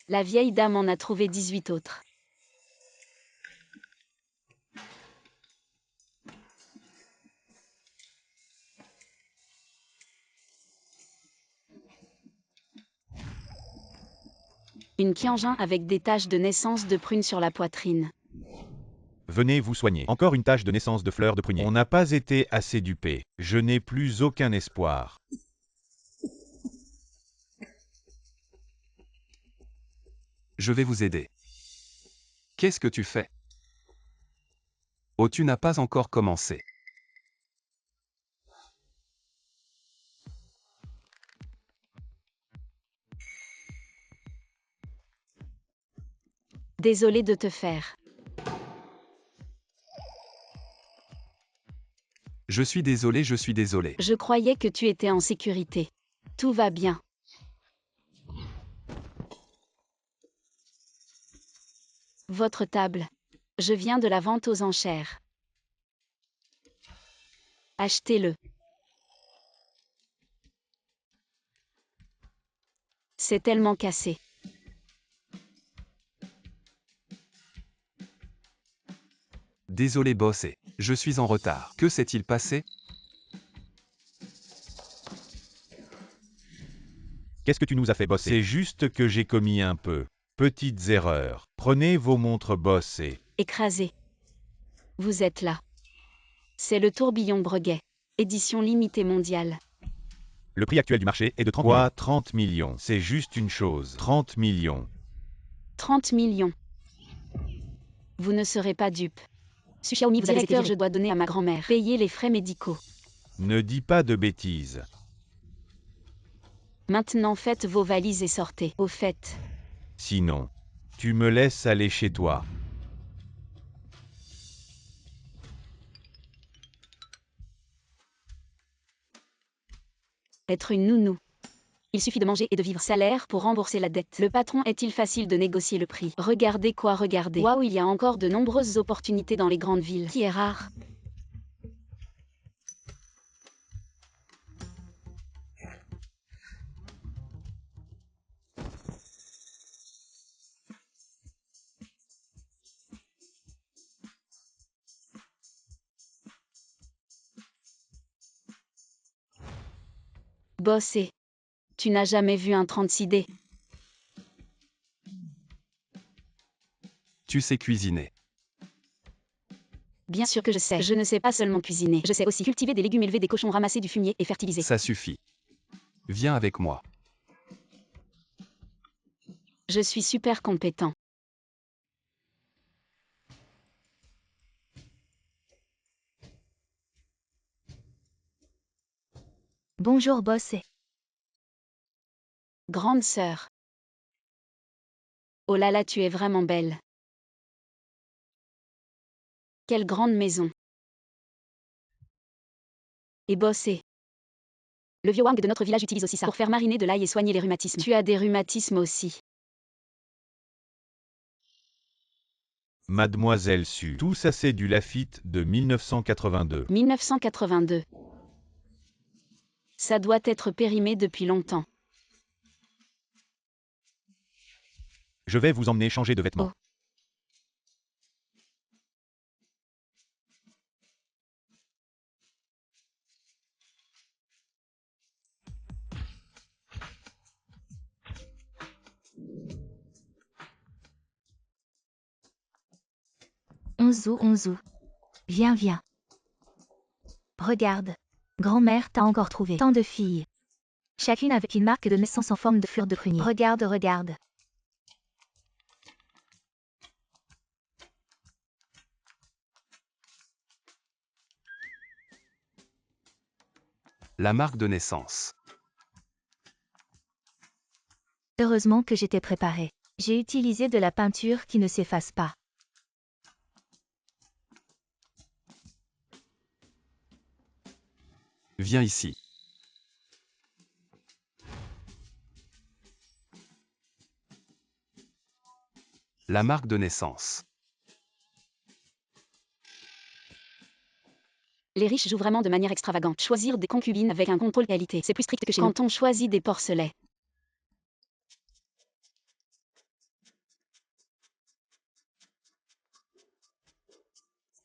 La vieille dame en a trouvé 18 autres. Une Qianjin avec des taches de naissance de prune sur la poitrine. Venez vous soigner. Encore une tache de naissance de fleurs de prunier. On n'a pas été assez dupés. Je n'ai plus aucun espoir. Je vais vous aider. Qu'est-ce que tu fais? Oh, tu n'as pas encore commencé. Désolé de te faire. Je suis désolé, je suis désolé. Je croyais que tu étais en sécurité. Tout va bien. Votre table. Je viens de la vente aux enchères. Achetez-le. C'est tellement cassé. Désolé boss et je suis en retard. Que s'est-il passé? Qu'est-ce que tu nous as fait bosser? C'est juste que j'ai commis un peu. Petites erreurs. Prenez vos montres boss et... Écrasé. Vous êtes là. C'est le tourbillon Breguet. Édition limitée mondiale. Le prix actuel du marché est de 30 millions. Quoi, 30 millions? C'est juste une chose. 30 millions. 30 millions. Vous ne serez pas dupe. Xiaomi, vous avez été Directeur, viré. je dois donner à ma grand-mère. Payer les frais médicaux. Ne dis pas de bêtises. Maintenant faites vos valises et sortez. Au fait. Sinon, tu me laisses aller chez toi. Être une nounou. Il suffit de manger et de vivre. Salaire pour rembourser la dette. Le patron est-il facile de négocier le prix? Regardez quoi regarder. Waouh, il y a encore de nombreuses opportunités dans les grandes villes. Qui est rare. Bosser. Tu n'as jamais vu un 36D? Tu sais cuisiner. Bien sûr que je sais. Je ne sais pas seulement cuisiner. Je sais aussi cultiver des légumes, élever des cochons, ramasser du fumier et fertiliser. Ça suffit. Viens avec moi. Je suis super compétent. Bonjour boss. Grande sœur. Oh là là, tu es vraiment belle. Quelle grande maison. Et bosser. Le vieux Wang de notre village utilise aussi ça pour faire mariner de l'ail et soigner les rhumatismes. Tu as des rhumatismes aussi. Mademoiselle Su. Tout ça c'est du Lafite de 1982. 1982. Ça doit être périmé depuis longtemps. Je vais vous emmener changer de vêtements. Oh. Onzu. Viens, viens. Regarde. Grand-mère t'a encore trouvé. Tant de filles. Chacune avec une marque de naissance en forme de fleur de prunier. Regarde. La marque de naissance. Heureusement que j'étais préparée. J'ai utilisé de la peinture qui ne s'efface pas. Viens ici. La marque de naissance. Les riches jouent vraiment de manière extravagante. Choisir des concubines avec un contrôle qualité, c'est plus strict que chez nous. Quand on choisit des porcelets.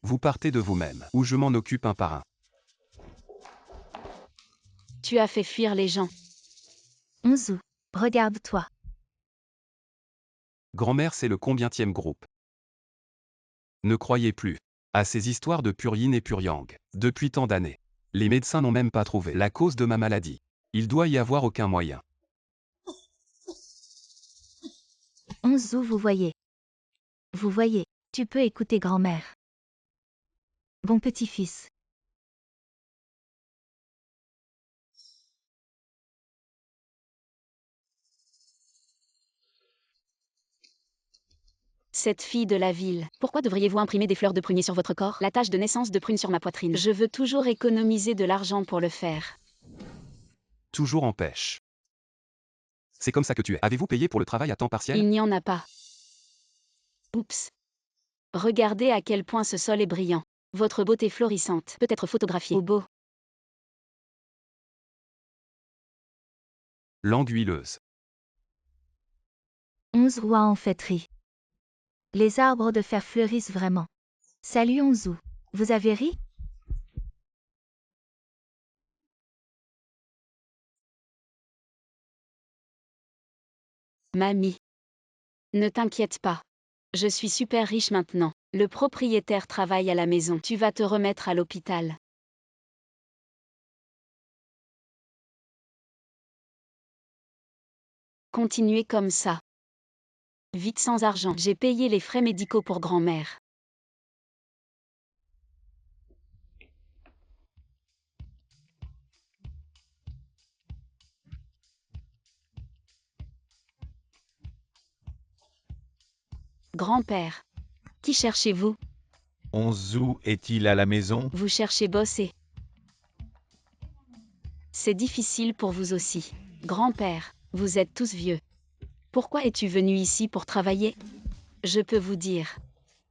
Vous partez de vous-même, ou je m'en occupe un par un. Tu as fait fuir les gens. Onzu, regarde-toi. Grand-mère, c'est le combientième groupe? Ne croyez plus à ces histoires de Puryin et Puryang. Depuis tant d'années, les médecins n'ont même pas trouvé la cause de ma maladie. Il doit y avoir aucun moyen. Onzu, vous voyez. Vous voyez, tu peux écouter grand-mère. Bon petit-fils. Cette fille de la ville. Pourquoi devriez-vous imprimer des fleurs de prunier sur votre corps? La tache de naissance de prune sur ma poitrine. Je veux toujours économiser de l'argent pour le faire. Toujours en pêche. C'est comme ça que tu es. Avez-vous payé pour le travail à temps partiel? Il n'y en a pas. Oups. Regardez à quel point ce sol est brillant. Votre beauté florissante peut être photographiée au beau. Langue huileuse. 11 rois en fêterie. Les arbres de fer fleurissent vraiment. Salut Onzu. Vous avez ri? Mamie. Ne t'inquiète pas. Je suis super riche maintenant. Le propriétaire travaille à la maison. Tu vas te remettre à l'hôpital. Continuez comme ça. Vite sans argent. J'ai payé les frais médicaux pour grand-mère. Grand-père. Qui cherchez-vous? Onzu est-il à la maison? Vous cherchez bosser. C'est difficile pour vous aussi. Grand-père, vous êtes tous vieux. Pourquoi es-tu venu ici pour travailler? Je peux vous dire.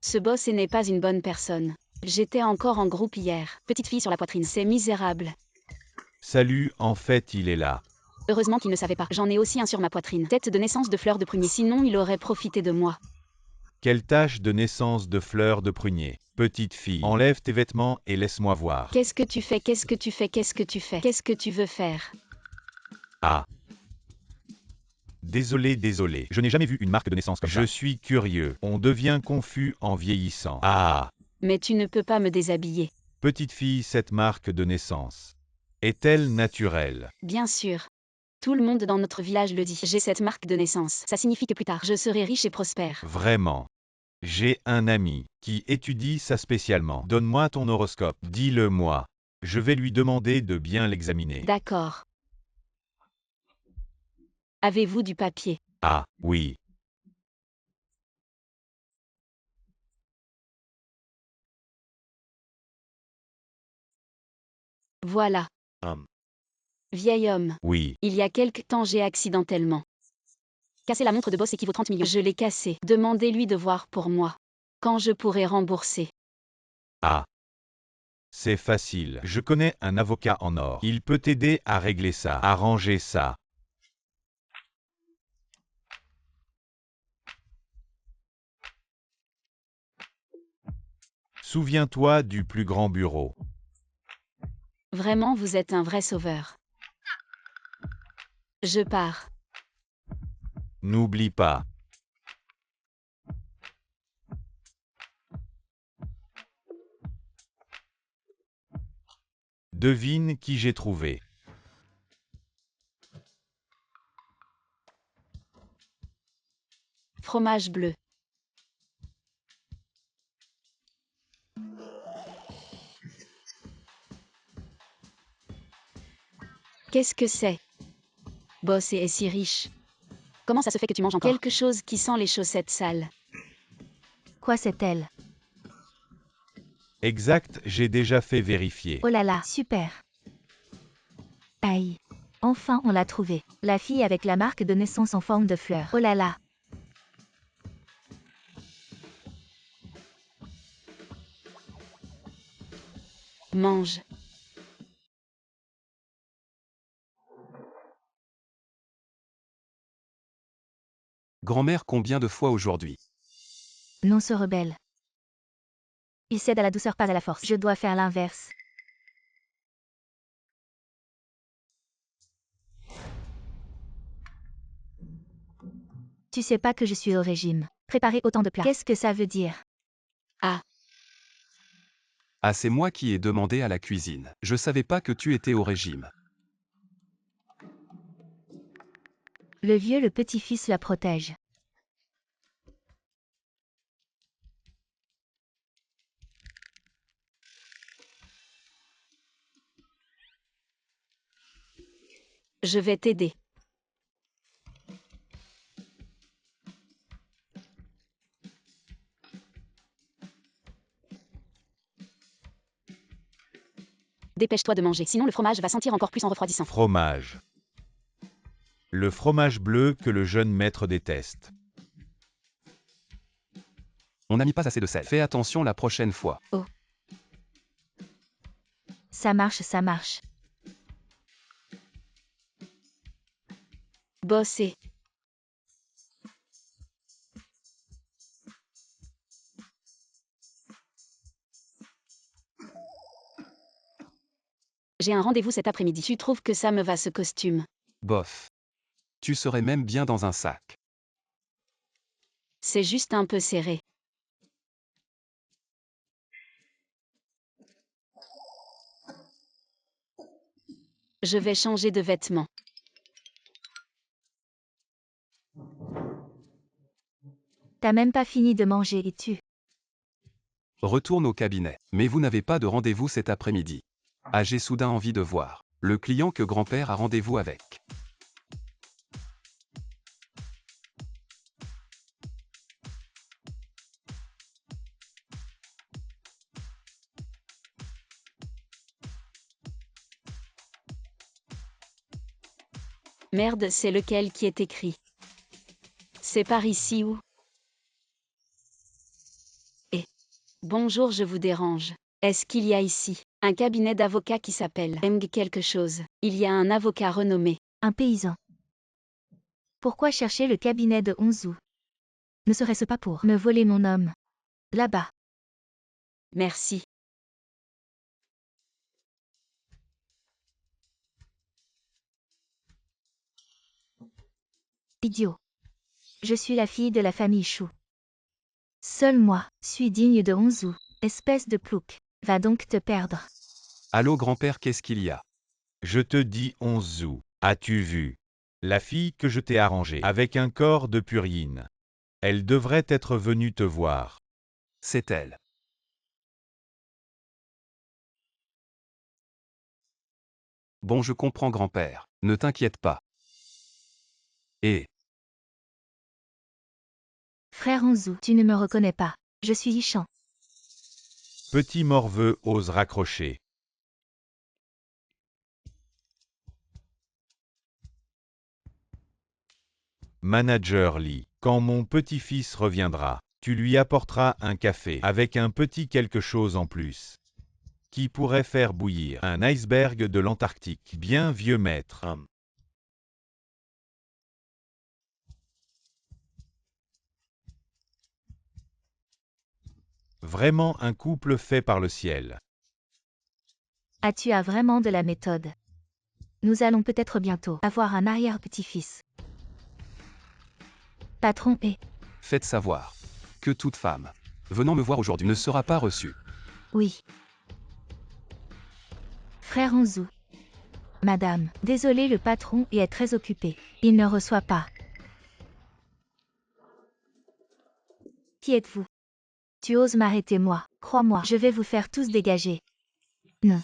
Ce boss n'est pas une bonne personne. J'étais encore en groupe hier. Petite fille sur la poitrine. C'est misérable. Salut, en fait il est là. Heureusement qu'il ne savait pas. J'en ai aussi un sur ma poitrine. Tête de naissance de fleur de prunier. Sinon il aurait profité de moi. Quelle tache de naissance de fleur de prunier. Petite fille, enlève tes vêtements et laisse-moi voir. Qu'est-ce que tu fais? Qu'est-ce que tu fais? Qu'est-ce que tu fais? Qu'est-ce que tu veux faire? Ah. Désolé. Je n'ai jamais vu une marque de naissance comme ça. Je suis curieux. On devient confus en vieillissant. Ah. Mais tu ne peux pas me déshabiller. Petite fille, cette marque de naissance est-elle naturelle? Bien sûr. Tout le monde dans notre village le dit. J'ai cette marque de naissance. Ça signifie que plus tard, je serai riche et prospère. Vraiment. J'ai un ami qui étudie ça spécialement. Donne-moi ton horoscope. Dis-le-moi. Je vais lui demander de bien l'examiner. D'accord. Avez-vous du papier? Ah, oui. Voilà. Vieil homme. Oui. Il y a quelque temps, j'ai accidentellement cassé la montre de boss qui vaut 30 millions. Je l'ai cassée. Demandez-lui de voir pour moi. Quand je pourrai rembourser. Ah. C'est facile. Je connais un avocat en or. Il peut t'aider à régler ça, arranger ça. Souviens-toi du plus grand bureau. Vraiment, vous êtes un vrai sauveur. Je pars. N'oublie pas. Devine qui j'ai trouvé. Fromage bleu. Qu'est-ce que c'est? Boss est si riche. Comment ça se fait que tu manges encore? Quelque chose qui sent les chaussettes sales. Quoi c'est elle? Exact, j'ai déjà fait vérifier. Oh là là, super. Aïe. Enfin on l'a trouvée. La fille avec la marque de naissance en forme de fleur. Oh là là. Mange. Grand-mère, combien de fois aujourd'hui? Non se rebelle. Il cède à la douceur, pas à la force. Je dois faire l'inverse. Tu sais pas que je suis au régime. Préparer autant de plats. Qu'est-ce que ça veut dire? Ah, Ah, c'est moi qui ai demandé à la cuisine. Je savais pas que tu étais au régime. Le vieux, le petit-fils la protège. je vais t'aider. Dépêche-toi de manger, sinon le fromage va sentir encore plus en refroidissant. Fromage. Le fromage bleu que le jeune maître déteste. On n'a mis pas assez de sel. Fais attention la prochaine fois. Ça marche, ça marche. Bosser. J'ai un rendez-vous cet après-midi. Tu trouves que ça me va ce costume? Bof. Tu serais même bien dans un sac. C'est juste un peu serré. Je vais changer de vêtements. T'as même pas fini de manger et tu... Retourne au cabinet. Mais vous n'avez pas de rendez-vous cet après-midi. Ah, j'ai soudain envie de voir le client que grand-père a rendez-vous avec. Merde, c'est lequel qui est écrit? C'est par ici ou? Bonjour, je vous dérange. Est-ce qu'il y a ici un cabinet d'avocats qui s'appelle Eng quelque chose? Il y a un avocat renommé. Un paysan. Pourquoi chercher le cabinet de Onzu? Ne serait-ce pas pour me voler mon homme? Là-bas. Merci. Idiot. Je suis la fille de la famille Chou. Seul moi suis digne de Onzu. Espèce de plouc. Va donc te perdre. Allô grand-père, qu'est-ce qu'il y a? Je te dis Onzu. As-tu vu la fille que je t'ai arrangée avec un corps de purine? Elle devrait être venue te voir. C'est elle. Bon, je comprends grand-père. Ne t'inquiète pas. Et Frère Onzu, tu ne me reconnais pas. Je suis Yichan. Petit morveux ose raccrocher. Manager Lee, quand mon petit-fils reviendra, tu lui apporteras un café avec un petit quelque chose en plus. Qui pourrait faire bouillir un iceberg de l'Antarctique. Bien vieux maître. Vraiment un couple fait par le ciel. Ah, tu as vraiment de la méthode. Nous allons peut-être bientôt avoir un arrière-petit-fils. Patron et... faites savoir que toute femme venant me voir aujourd'hui ne sera pas reçue. Oui. Frère Onzu. Madame, désolé, le patron est très occupé. Il ne reçoit pas. Qui êtes-vous? Tu oses m'arrêter moi? Crois-moi, je vais vous faire tous dégager. Non.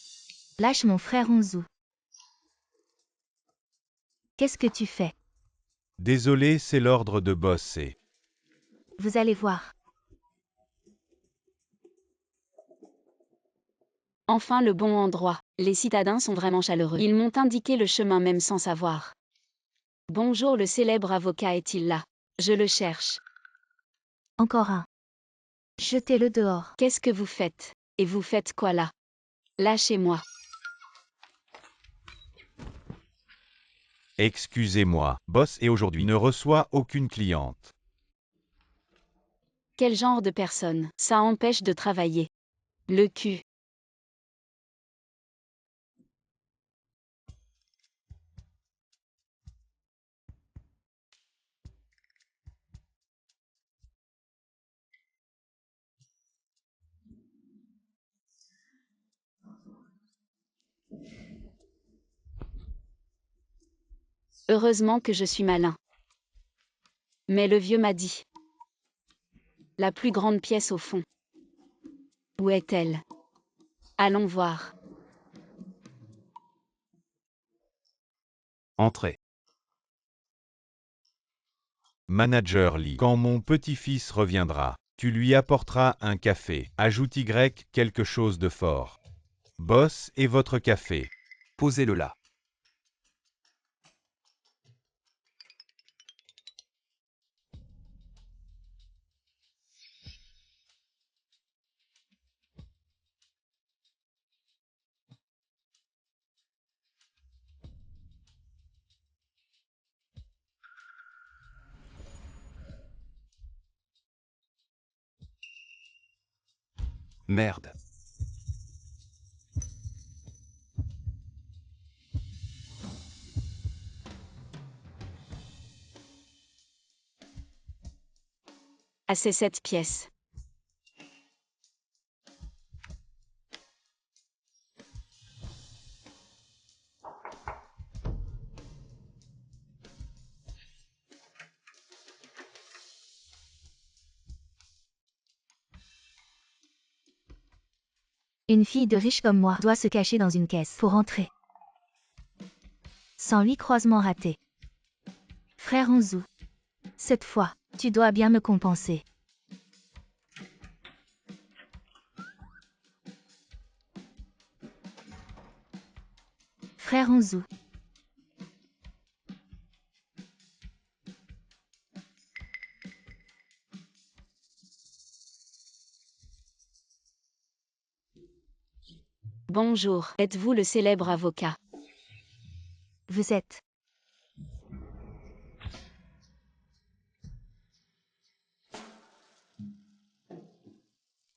Lâche mon frère Onzu. Qu'est-ce que tu fais? Désolé, c'est l'ordre de bosser. Vous allez voir. Enfin le bon endroit. Les citadins sont vraiment chaleureux. Ils m'ont indiqué le chemin même sans savoir. Bonjour, le célèbre avocat est-il là? Je le cherche. Encore un. Jetez-le dehors. Qu'est-ce que vous faites? Et vous faites quoi là? Lâchez-moi. Excusez-moi, boss et aujourd'hui ne reçoit aucune cliente. Quel genre de personne? Ça empêche de travailler. Le cul. Heureusement que je suis malin. Mais le vieux m'a dit. La plus grande pièce au fond. Où est-elle? Allons voir. Entrez. Manager Lee. Quand mon petit-fils reviendra, tu lui apporteras un café. Ajoute Y quelque chose de fort. Boss et votre café. Posez-le là. Merde. Ah, c'est cette pièce. Une fille de riche comme moi doit se cacher dans une caisse pour entrer. Sans lui, croisement raté. Frère Onzu. Cette fois, tu dois bien me compenser. Frère Onzu. Bonjour. Êtes-vous le célèbre avocat? Vous êtes.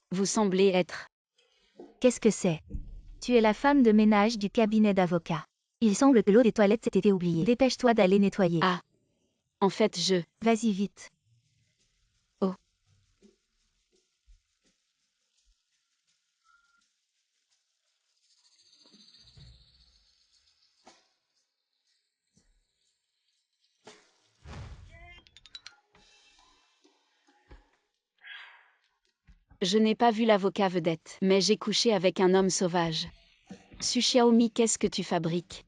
Vous semblez être. Qu'est-ce que c'est? Tu es la femme de ménage du cabinet d'avocat. Il semble que l'eau des toilettes s'est été oubliée. Dépêche-toi d'aller nettoyer. Ah. En fait, je. Vas-y vite. Oh. Je n'ai pas vu l'avocat vedette, mais j'ai couché avec un homme sauvage. Su Xiaomi, qu'est-ce que tu fabriques?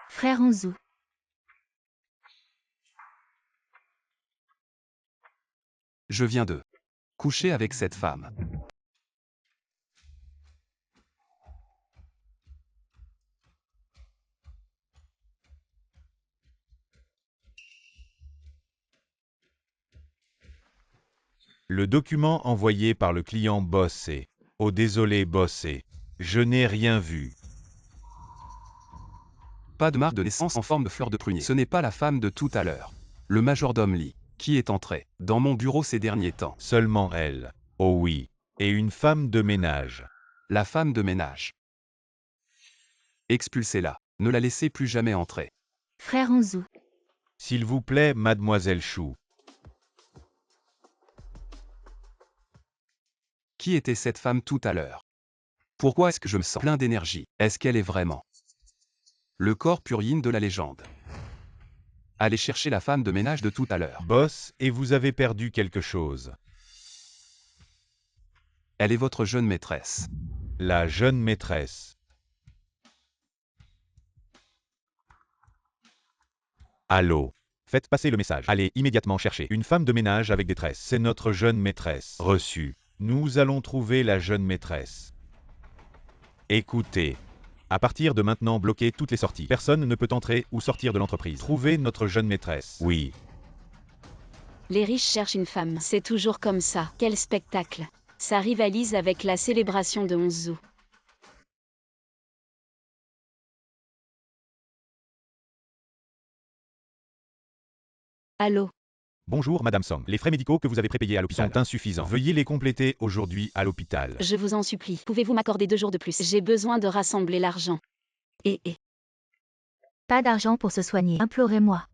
Frère Onzu. Je viens de coucher avec cette femme. Le document envoyé par le client Boss est. Oh désolé Boss et. Je n'ai rien vu. Pas de marque de naissance en forme de fleur de prunier. Ce n'est pas la femme de tout à l'heure. Le majordome Lee, qui est entré dans mon bureau ces derniers temps. Seulement elle. Oh oui. Et une femme de ménage. La femme de ménage. Expulsez-la. Ne la laissez plus jamais entrer. Frère Onzu. S'il vous plaît, mademoiselle Chou. Qui était cette femme tout à l'heure? Pourquoi est-ce que je me sens plein d'énergie? Est-ce qu'elle est vraiment le corps purine de la légende? Allez chercher la femme de ménage de tout à l'heure. Boss, et vous avez perdu quelque chose. Elle est votre jeune maîtresse. La jeune maîtresse. Allô? Faites passer le message. Allez immédiatement chercher une femme de ménage avec des tresses. C'est notre jeune maîtresse. Reçu. Nous allons trouver la jeune maîtresse. Écoutez. À partir de maintenant, bloquez toutes les sorties. Personne ne peut entrer ou sortir de l'entreprise. Trouvez notre jeune maîtresse. Oui. Les riches cherchent une femme. C'est toujours comme ça. Quel spectacle. Ça rivalise avec la célébration de 11 août. Allô? Bonjour Madame Song. Les frais médicaux que vous avez prépayés à l'hôpital sont insuffisants. Veuillez les compléter aujourd'hui à l'hôpital. Je vous en supplie. Pouvez-vous m'accorder 2 jours de plus? J'ai besoin de rassembler l'argent. Et Pas d'argent pour se soigner. Implorez-moi.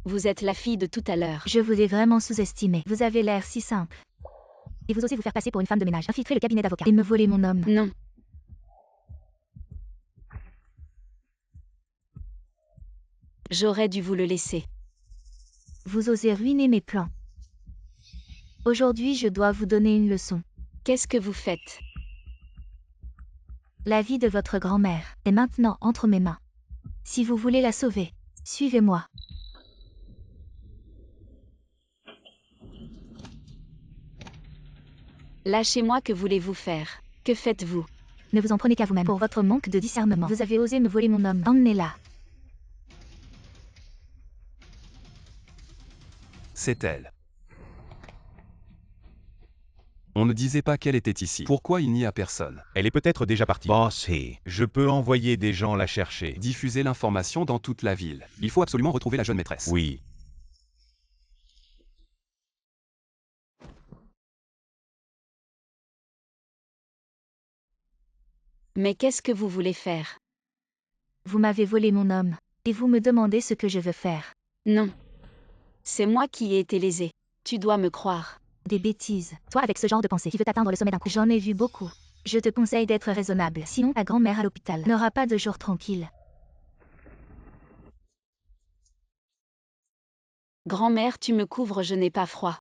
vous êtes la fille de tout à l'heure. Je vous ai vraiment sous-estimé. Vous avez l'air si simple. Et vous osez vous faire passer pour une femme de ménage, infiltrer le cabinet d'avocat et me voler mon homme. Non. J'aurais dû vous le laisser. Vous osez ruiner mes plans. Aujourd'hui, je dois vous donner une leçon. Qu'est-ce que vous faites? La vie de votre grand-mère est maintenant entre mes mains. Si vous voulez la sauver, suivez-moi. Lâchez-moi, que voulez-vous faire? Que faites-vous? Ne vous en prenez qu'à vous-même. Pour votre manque de discernement, vous avez osé me voler mon homme. Emmenez-la. C'est elle. On ne disait pas qu'elle était ici. Pourquoi il n'y a personne? Elle est peut-être déjà partie. Bossy. Je peux envoyer des gens la chercher. Diffuser l'information dans toute la ville. Il faut absolument retrouver la jeune maîtresse. Oui. Mais qu'est-ce que vous voulez faire? Vous m'avez volé mon homme. Et vous me demandez ce que je veux faire. Non. C'est moi qui ai été lésée. Tu dois me croire. Des bêtises. Toi avec ce genre de pensée qui veut atteindre le sommet d'un coup. J'en ai vu beaucoup. Je te conseille d'être raisonnable. Sinon, ta grand-mère à l'hôpital n'aura pas de jour tranquille. Grand-mère, tu me couvres, je n'ai pas froid.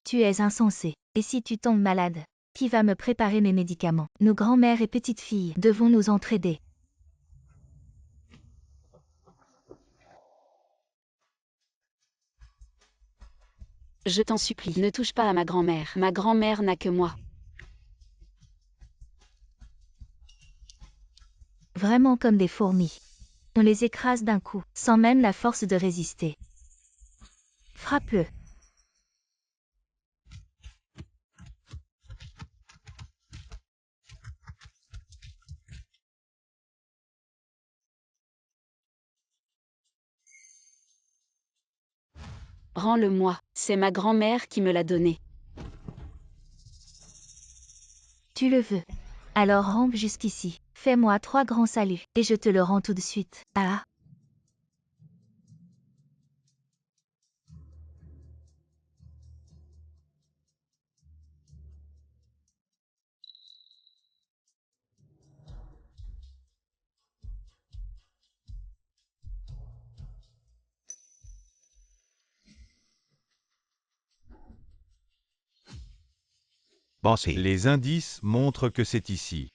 Tu es insensé. Et si tu tombes malade, qui va me préparer mes médicaments? Nos grand-mères et petites filles devons nous entraider. Je t'en supplie, ne touche pas à ma grand-mère. Ma grand-mère n'a que moi. Vraiment comme des fourmis. On les écrase d'un coup, sans même la force de résister. Frappe-le. Rends-le-moi. C'est ma grand-mère qui me l'a donné. Tu le veux. Alors rampe jusqu'ici. Fais-moi 3 grands saluts, et je te le rends tout de suite. Ah. Bossy. Les indices montrent que c'est ici.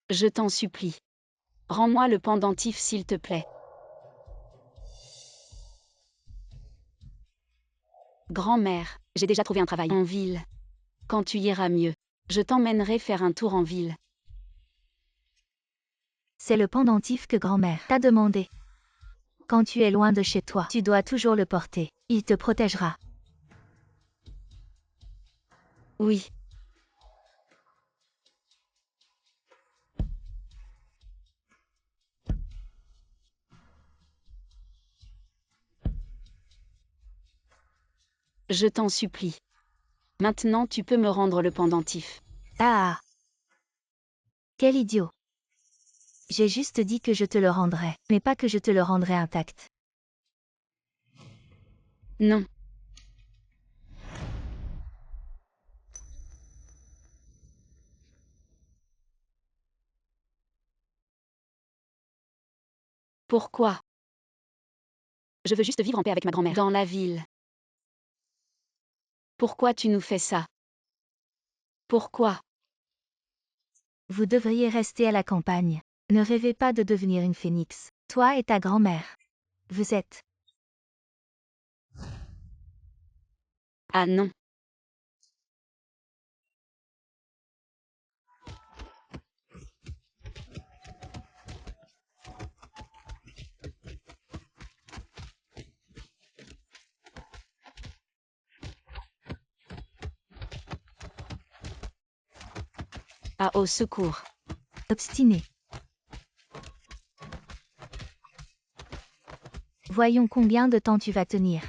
Je t'en supplie. Rends-moi le pendentif, s'il te plaît. Grand-mère, j'ai déjà trouvé un travail en ville. Quand tu iras mieux, je t'emmènerai faire un tour en ville. C'est le pendentif que grand-mère t'a demandé. Quand tu es loin de chez toi, tu dois toujours le porter. Il te protégera. Oui. Je t'en supplie. Maintenant tu peux me rendre le pendentif. Ah. Quel idiot. J'ai juste dit que je te le rendrais, mais pas que je te le rendrais intact. Non. Pourquoi? Je veux juste vivre en paix avec ma grand-mère. Dans la ville. Pourquoi tu nous fais ça? Pourquoi? Vous devriez rester à la campagne. Ne rêvez pas de devenir une phénix. Toi et ta grand-mère. Vous êtes. Ah non. Ah, au secours. Obstiné. Voyons combien de temps tu vas tenir.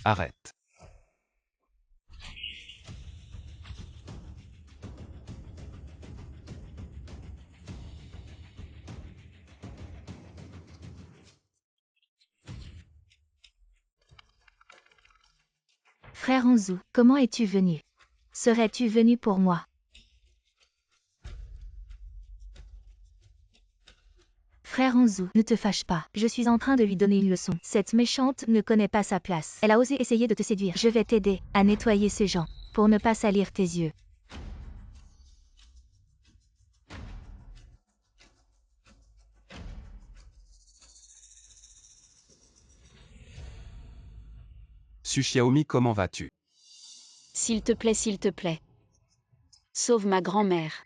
Arrête. Frère Onzu, comment es-tu venu? Serais-tu venu pour moi? Frère Onzu, ne te fâche pas. Je suis en train de lui donner une leçon. Cette méchante ne connaît pas sa place. Elle a osé essayer de te séduire. Je vais t'aider à nettoyer ces gens pour ne pas salir tes yeux. Su Xiaomi, comment vas-tu? S'il te plaît, s'il te plaît. Sauve ma grand-mère.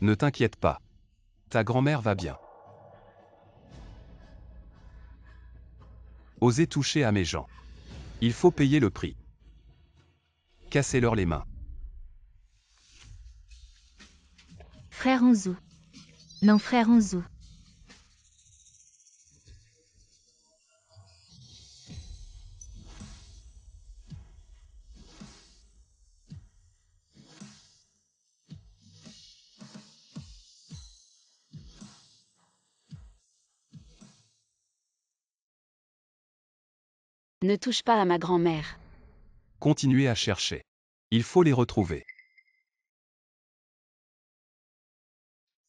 Ne t'inquiète pas. Ta grand-mère va bien. Osez toucher à mes gens. Il faut payer le prix. Cassez-leur les mains. Frère Onzu. Non, frère Onzu. Ne touche pas à ma grand-mère. Continuez à chercher. Il faut les retrouver.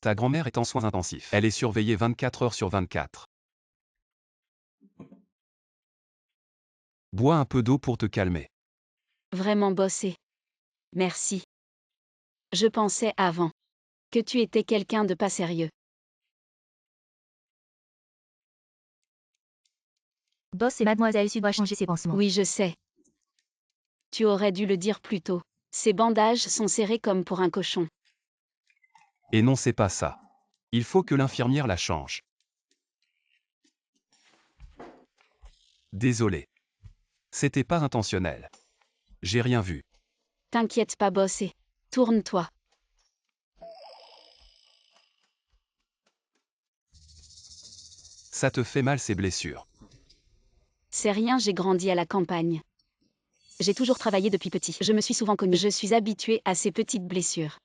Ta grand-mère est en soins intensifs. Elle est surveillée 24 heures sur 24. Bois un peu d'eau pour te calmer. Vraiment bossé. Merci. Je pensais avant que tu étais quelqu'un de pas sérieux. Boss et Mademoiselle Su doivent changer ses pansements. Oui, je sais. Tu aurais dû le dire plus tôt. Ces bandages sont serrés comme pour un cochon. Et non, c'est pas ça. Il faut que l'infirmière la change. Désolé. C'était pas intentionnel. J'ai rien vu. T'inquiète pas, bossé. Tourne-toi. Ça te fait mal ces blessures. C'est rien, j'ai grandi à la campagne. J'ai toujours travaillé depuis petit. Je me suis souvent connue. Je suis habituée à ces petites blessures.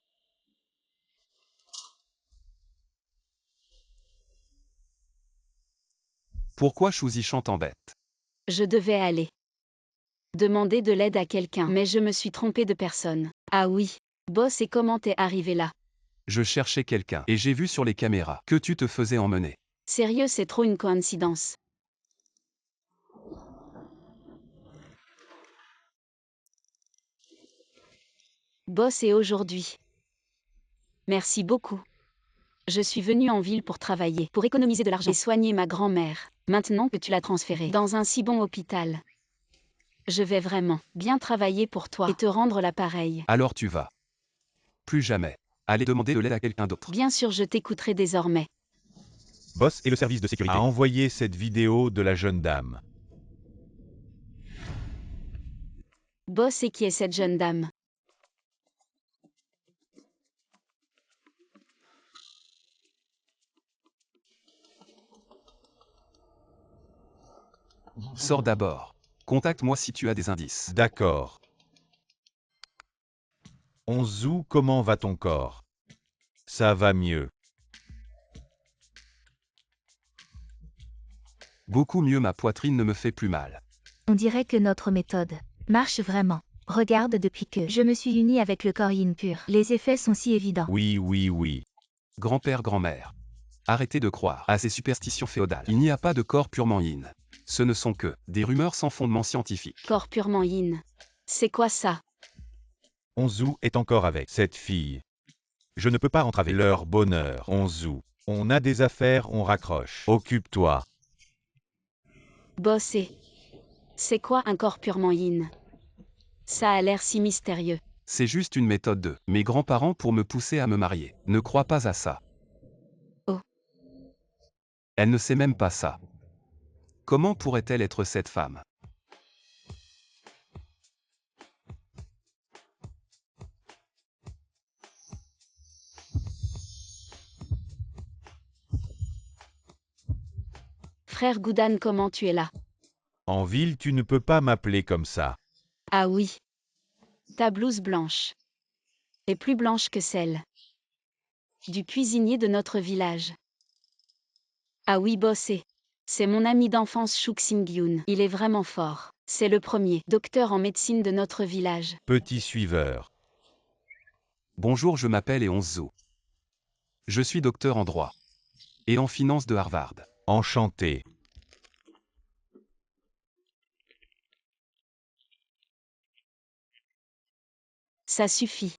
Pourquoi Chouzi t'embête? Je devais aller demander de l'aide à quelqu'un, mais je me suis trompée de personne. Ah oui. Boss, et comment t'es arrivé là? Je cherchais quelqu'un et j'ai vu sur les caméras que tu te faisais emmener. Sérieux, c'est trop une coïncidence. Boss, et aujourd'hui. Merci beaucoup. Je suis venue en ville pour travailler, pour économiser de l'argent et soigner ma grand-mère, maintenant que tu l'as transférée dans un si bon hôpital. Je vais vraiment bien travailler pour toi et te rendre l'appareil. Alors tu vas. Plus jamais. Aller demander de l'aide à quelqu'un d'autre. Bien sûr, je t'écouterai désormais. Boss et le service de sécurité a envoyé cette vidéo de la jeune dame. Boss, et qui est cette jeune dame? Sors d'abord. Contacte-moi si tu as des indices. D'accord. Onzu, comment va ton corps? Ça va mieux. Beaucoup mieux, ma poitrine ne me fait plus mal. On dirait que notre méthode marche vraiment. Regarde, depuis que je me suis unie avec le corps yin pur, les effets sont si évidents. Oui, oui, oui. Grand-père, grand-mère. Arrêtez de croire à ces superstitions féodales. Il n'y a pas de corps purement yin. Ce ne sont que des rumeurs sans fondement scientifique. Corps purement yin. C'est quoi ça? Onzu est encore avec cette fille. Je ne peux pas entraver leur bonheur, Onzu. On a des affaires, on raccroche. Occupe-toi. Boss, et c'est quoi un corps purement yin? Ça a l'air si mystérieux. C'est juste une méthode de mes grands-parents pour me pousser à me marier. Ne crois pas à ça. Oh. Elle ne sait même pas ça. Comment pourrait-elle être cette femme? Frère Goudan, comment tu es là? En ville, tu ne peux pas m'appeler comme ça. Ah oui. Ta blouse blanche est plus blanche que celle du cuisinier de notre village. Ah oui, bossé. C'est mon ami d'enfance Shuk Sing-yoon. Il est vraiment fort. C'est le premier docteur en médecine de notre village. Petit suiveur. Bonjour, je m'appelle Eonzo. Je suis docteur en droit. Et en finance de Harvard. Enchanté. Ça suffit.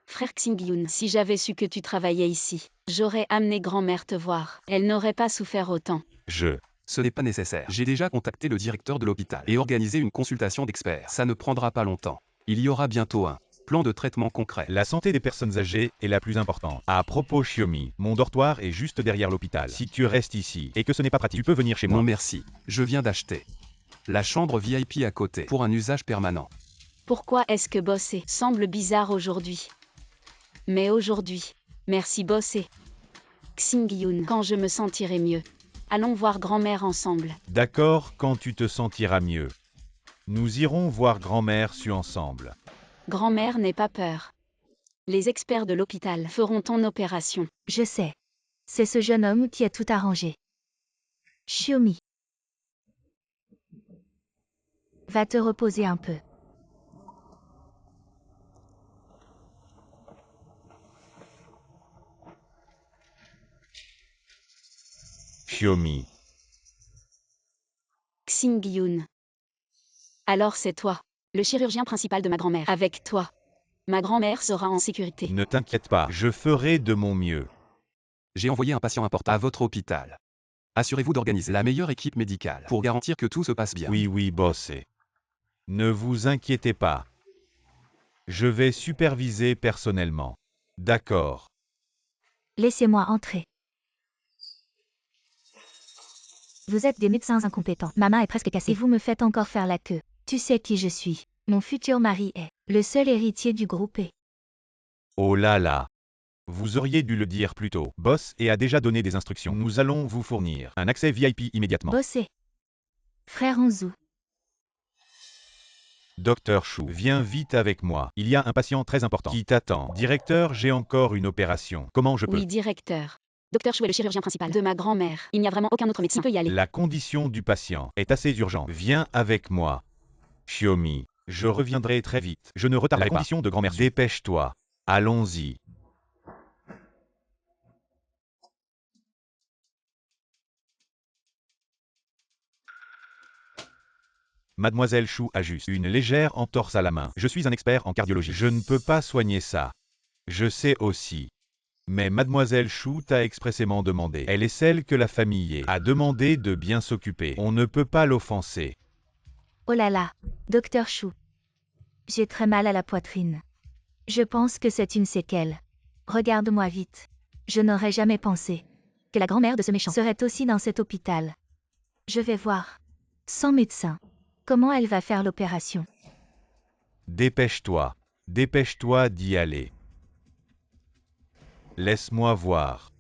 Frère Xing-yoon, si j'avais su que tu travaillais ici, j'aurais amené grand-mère te voir. Elle n'aurait pas souffert autant. Ce n'est pas nécessaire. J'ai déjà contacté le directeur de l'hôpital et organisé une consultation d'experts. Ça ne prendra pas longtemps. Il y aura bientôt un plan de traitement concret. La santé des personnes âgées est la plus importante. À propos, Xiaomi, mon dortoir est juste derrière l'hôpital. Si tu restes ici et que ce n'est pas pratique, tu peux venir chez moi. Non merci. Je viens d'acheter la chambre VIP à côté pour un usage permanent. Pourquoi est-ce que bosser semble bizarre aujourd'hui? Mais aujourd'hui, merci bosser. Xing-yoon, quand je me sentirai mieux. Allons voir grand-mère ensemble. D'accord, quand tu te sentiras mieux. Nous irons voir grand-mère su ensemble. Grand-mère n'aie pas peur. Les experts de l'hôpital feront ton opération. Je sais. C'est ce jeune homme qui a tout arrangé. Xiaomi. Va te reposer un peu. Xiaomi. Xing-yoon. Alors c'est toi, le chirurgien principal de ma grand-mère. Avec toi, ma grand-mère sera en sécurité. Ne t'inquiète pas, je ferai de mon mieux. J'ai envoyé un patient important à votre hôpital. Assurez-vous d'organiser la meilleure équipe médicale pour garantir que tout se passe bien. Oui, bossé. Ne vous inquiétez pas. Je vais superviser personnellement. D'accord. Laissez-moi entrer. Vous êtes des médecins incompétents. Ma main est presque cassée. Et vous me faites encore faire la queue. Tu sais qui je suis. Mon futur mari est le seul héritier du groupe E. Oh là là. Vous auriez dû le dire plus tôt. Boss et a déjà donné des instructions. Nous allons vous fournir un accès VIP immédiatement. Bossé. Frère Onzu. Docteur Chou, viens vite avec moi. Il y a un patient très important qui t'attend. Directeur, j'ai encore une opération. Comment je peux? Oui, directeur. Docteur Chou est le chirurgien principal de ma grand-mère. Il n'y a vraiment aucun autre médecin qui peut y aller. La condition du patient est assez urgente. Viens avec moi. Xiaomi, je reviendrai très vite. Je ne retarderai pas. La condition de grand-mère. Dépêche-toi. Allons-y. Mademoiselle Chou a juste une légère entorse à la main. Je suis un expert en cardiologie. Je ne peux pas soigner ça. Je sais aussi. Mais Mademoiselle Chou t'a expressément demandé. Elle est celle que la famille a demandé de bien s'occuper. On ne peut pas l'offenser. Oh là là, docteur Chou. J'ai très mal à la poitrine. Je pense que c'est une séquelle. Regarde-moi vite. Je n'aurais jamais pensé que la grand-mère de ce méchant serait aussi dans cet hôpital. Je vais voir. Sans médecin. Comment elle va faire l'opération? Dépêche-toi. Dépêche-toi d'y aller. Laisse-moi voir.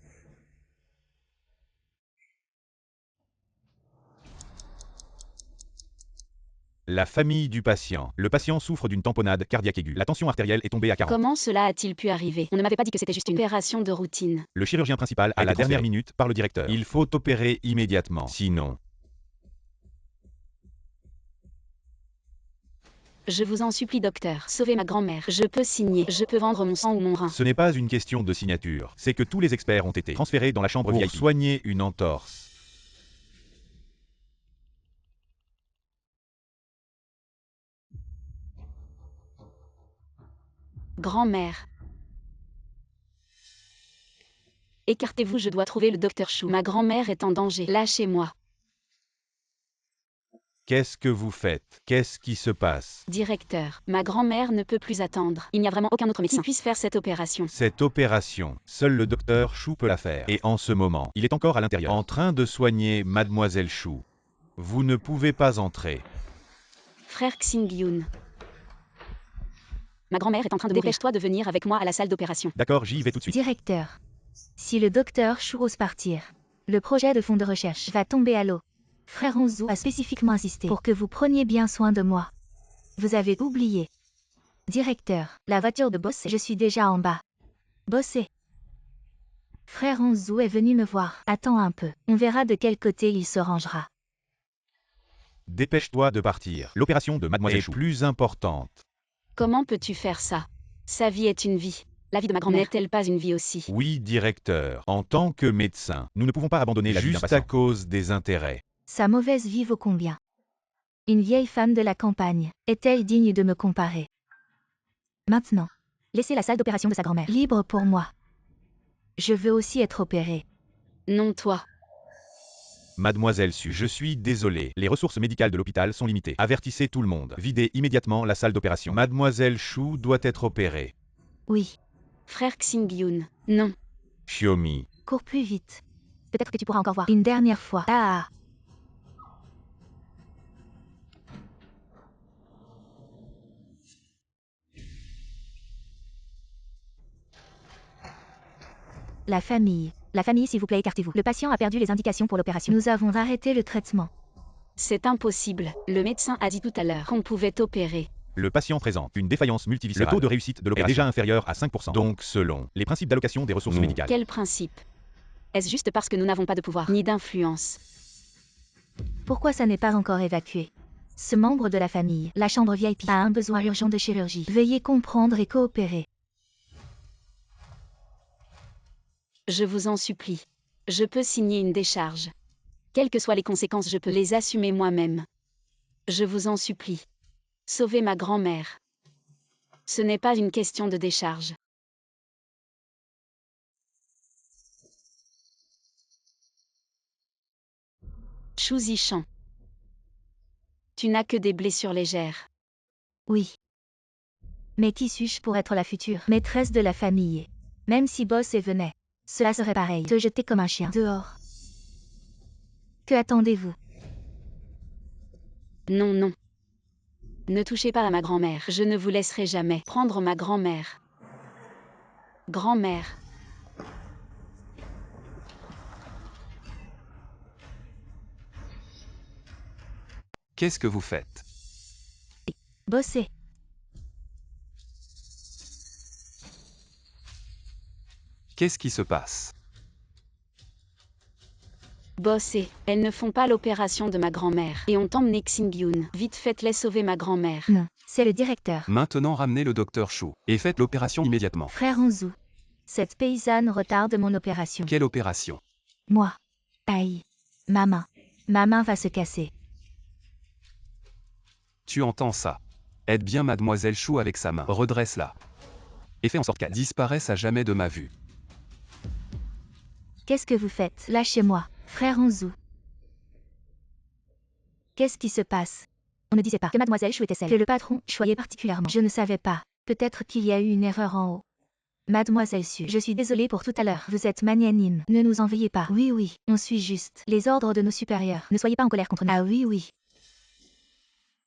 La famille du patient. Le patient souffre d'une tamponnade cardiaque aiguë. La tension artérielle est tombée à 40. Comment cela a-t-il pu arriver? On ne m'avait pas dit que c'était juste une opération de routine. Le chirurgien principal à la dernière minute par le directeur. Il faut opérer immédiatement. Sinon, Je vous en supplie, docteur. Sauvez ma grand-mère. Je peux signer. Je peux vendre mon sang ou mon rein. ce n'est pas une question de signature. C'est que tous les experts ont été transférés dans la chambre Pour VIP. Soigner une entorse. Grand-mère. Écartez-vous, je dois trouver le docteur Chou. Ma grand-mère est en danger. Lâchez-moi. Qu'est-ce que vous faites? Qu'est-ce qui se passe? Directeur, ma grand-mère ne peut plus attendre. Il n'y a vraiment aucun autre médecin qui puisse faire cette opération. Cette opération, seul le docteur Chou peut la faire. Et en ce moment, il est encore à l'intérieur, en train de soigner Mademoiselle Chou. Vous ne pouvez pas entrer. Frère Xing-yoon. Ma grand-mère est en train de mourir. Dépêche-toi de venir avec moi à la salle d'opération. D'accord, j'y vais tout de suite. Directeur. Si le docteur Chou ose partir, le projet de fonds de recherche va tomber à l'eau. Frère Onzu a spécifiquement insisté pour que vous preniez bien soin de moi. Vous avez oublié. Directeur, la voiture de Bossé, je suis déjà en bas. Bossé. Frère Onzu est venu me voir. Attends un peu, on verra de quel côté il se rangera. Dépêche-toi de partir. L'opération de Mademoiselle Chou est plus importante. Comment peux-tu faire ça? Sa vie est une vie. La vie de ma grand-mère n'est-elle pas une vie aussi? Oui, directeur. En tant que médecin, nous ne pouvons pas abandonner la vie d'un patient juste à cause des intérêts. Sa mauvaise vie vaut combien? Une vieille femme de la campagne, est-elle digne de me comparer? Maintenant, laissez la salle d'opération de sa grand-mère libre pour moi. Je veux aussi être opérée. Non, toi. Mademoiselle Su, je suis désolé. Les ressources médicales de l'hôpital sont limitées. Avertissez tout le monde. Videz immédiatement la salle d'opération. Mademoiselle Chou doit être opérée. Oui, Frère Xingyun, non. Xiaomi. cours plus vite. Peut-être que tu pourras encore voir une dernière fois. Ah. La famille, s'il vous plaît, écartez-vous. Le patient a perdu les indications pour l'opération. Nous avons arrêté le traitement. C'est impossible. Le médecin a dit tout à l'heure qu'on pouvait opérer. Le patient présente une défaillance multiviscérale. Le taux de réussite de l'opération est déjà inférieur à 5%. Donc, selon les principes d'allocation des ressources médicales. Quel principe? Est-ce juste parce que nous n'avons pas de pouvoir ni d'influence? Pourquoi ça n'est pas encore évacué? Ce membre de la famille, la chambre VIP, a un besoin urgent de chirurgie. Veuillez comprendre et coopérer. Je vous en supplie. Je peux signer une décharge. Quelles que soient les conséquences, je peux les assumer moi-même. Je vous en supplie. Sauvez ma grand-mère. Ce n'est pas une question de décharge. Xu Zishan. Tu n'as que des blessures légères. Oui. Mais qui suis-je pour être la future maîtresse de la famille? Même si Boss venait, cela serait pareil. Te jeter comme un chien dehors. Que attendez-vous? Non, non. Ne touchez pas à ma grand-mère. Je ne vous laisserai jamais prendre ma grand-mère. Grand-mère. Qu'est-ce que vous faites? Bosser. Qu'est-ce qui se passe? Bossé. Elles ne font pas l'opération de ma grand-mère. Et ont emmené Xingyun. Vite faites-les sauver ma grand-mère. Non, c'est le directeur. Maintenant ramenez le docteur Chou et faites l'opération immédiatement. Frère Onzu. Cette paysanne retarde mon opération. Quelle opération? Moi. Aïe. Ma main. Ma main va se casser. Tu entends ça? Aide bien Mademoiselle Chou avec sa main. Redresse-la. Et fais en sorte qu'elle disparaisse à jamais de ma vue. Qu'est-ce que vous faites? Lâchez-moi, frère Onzu. Qu'est-ce qui se passe? On ne disait pas que Mademoiselle Chou était celle que le patron choyait particulièrement. Je ne savais pas. Peut-être qu'il y a eu une erreur en haut. Mademoiselle Su, je suis désolée pour tout à l'heure. Vous êtes magnanime. Ne nous en veuillez pas. Oui, oui, on suit juste les ordres de nos supérieurs. Ne soyez pas en colère contre nous. Ah oui, oui.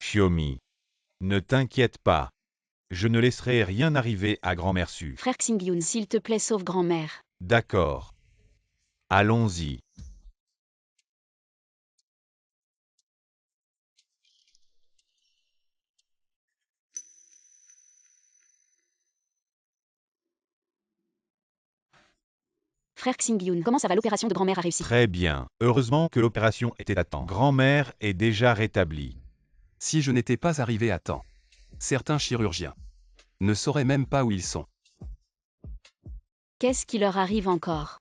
Xiaomi. Ne t'inquiète pas. Je ne laisserai rien arriver à grand-mère Su. Frère Xingyun, s'il te plaît, sauve grand-mère. D'accord. Allons-y. Frère Xingyun, comment ça va? L'opération de grand-mère a réussi. Très bien. Heureusement que l'opération était à temps. Grand-mère est déjà rétablie. Si je n'étais pas arrivé à temps, certains chirurgiens ne sauraient même pas où ils sont. Qu'est-ce qui leur arrive encore?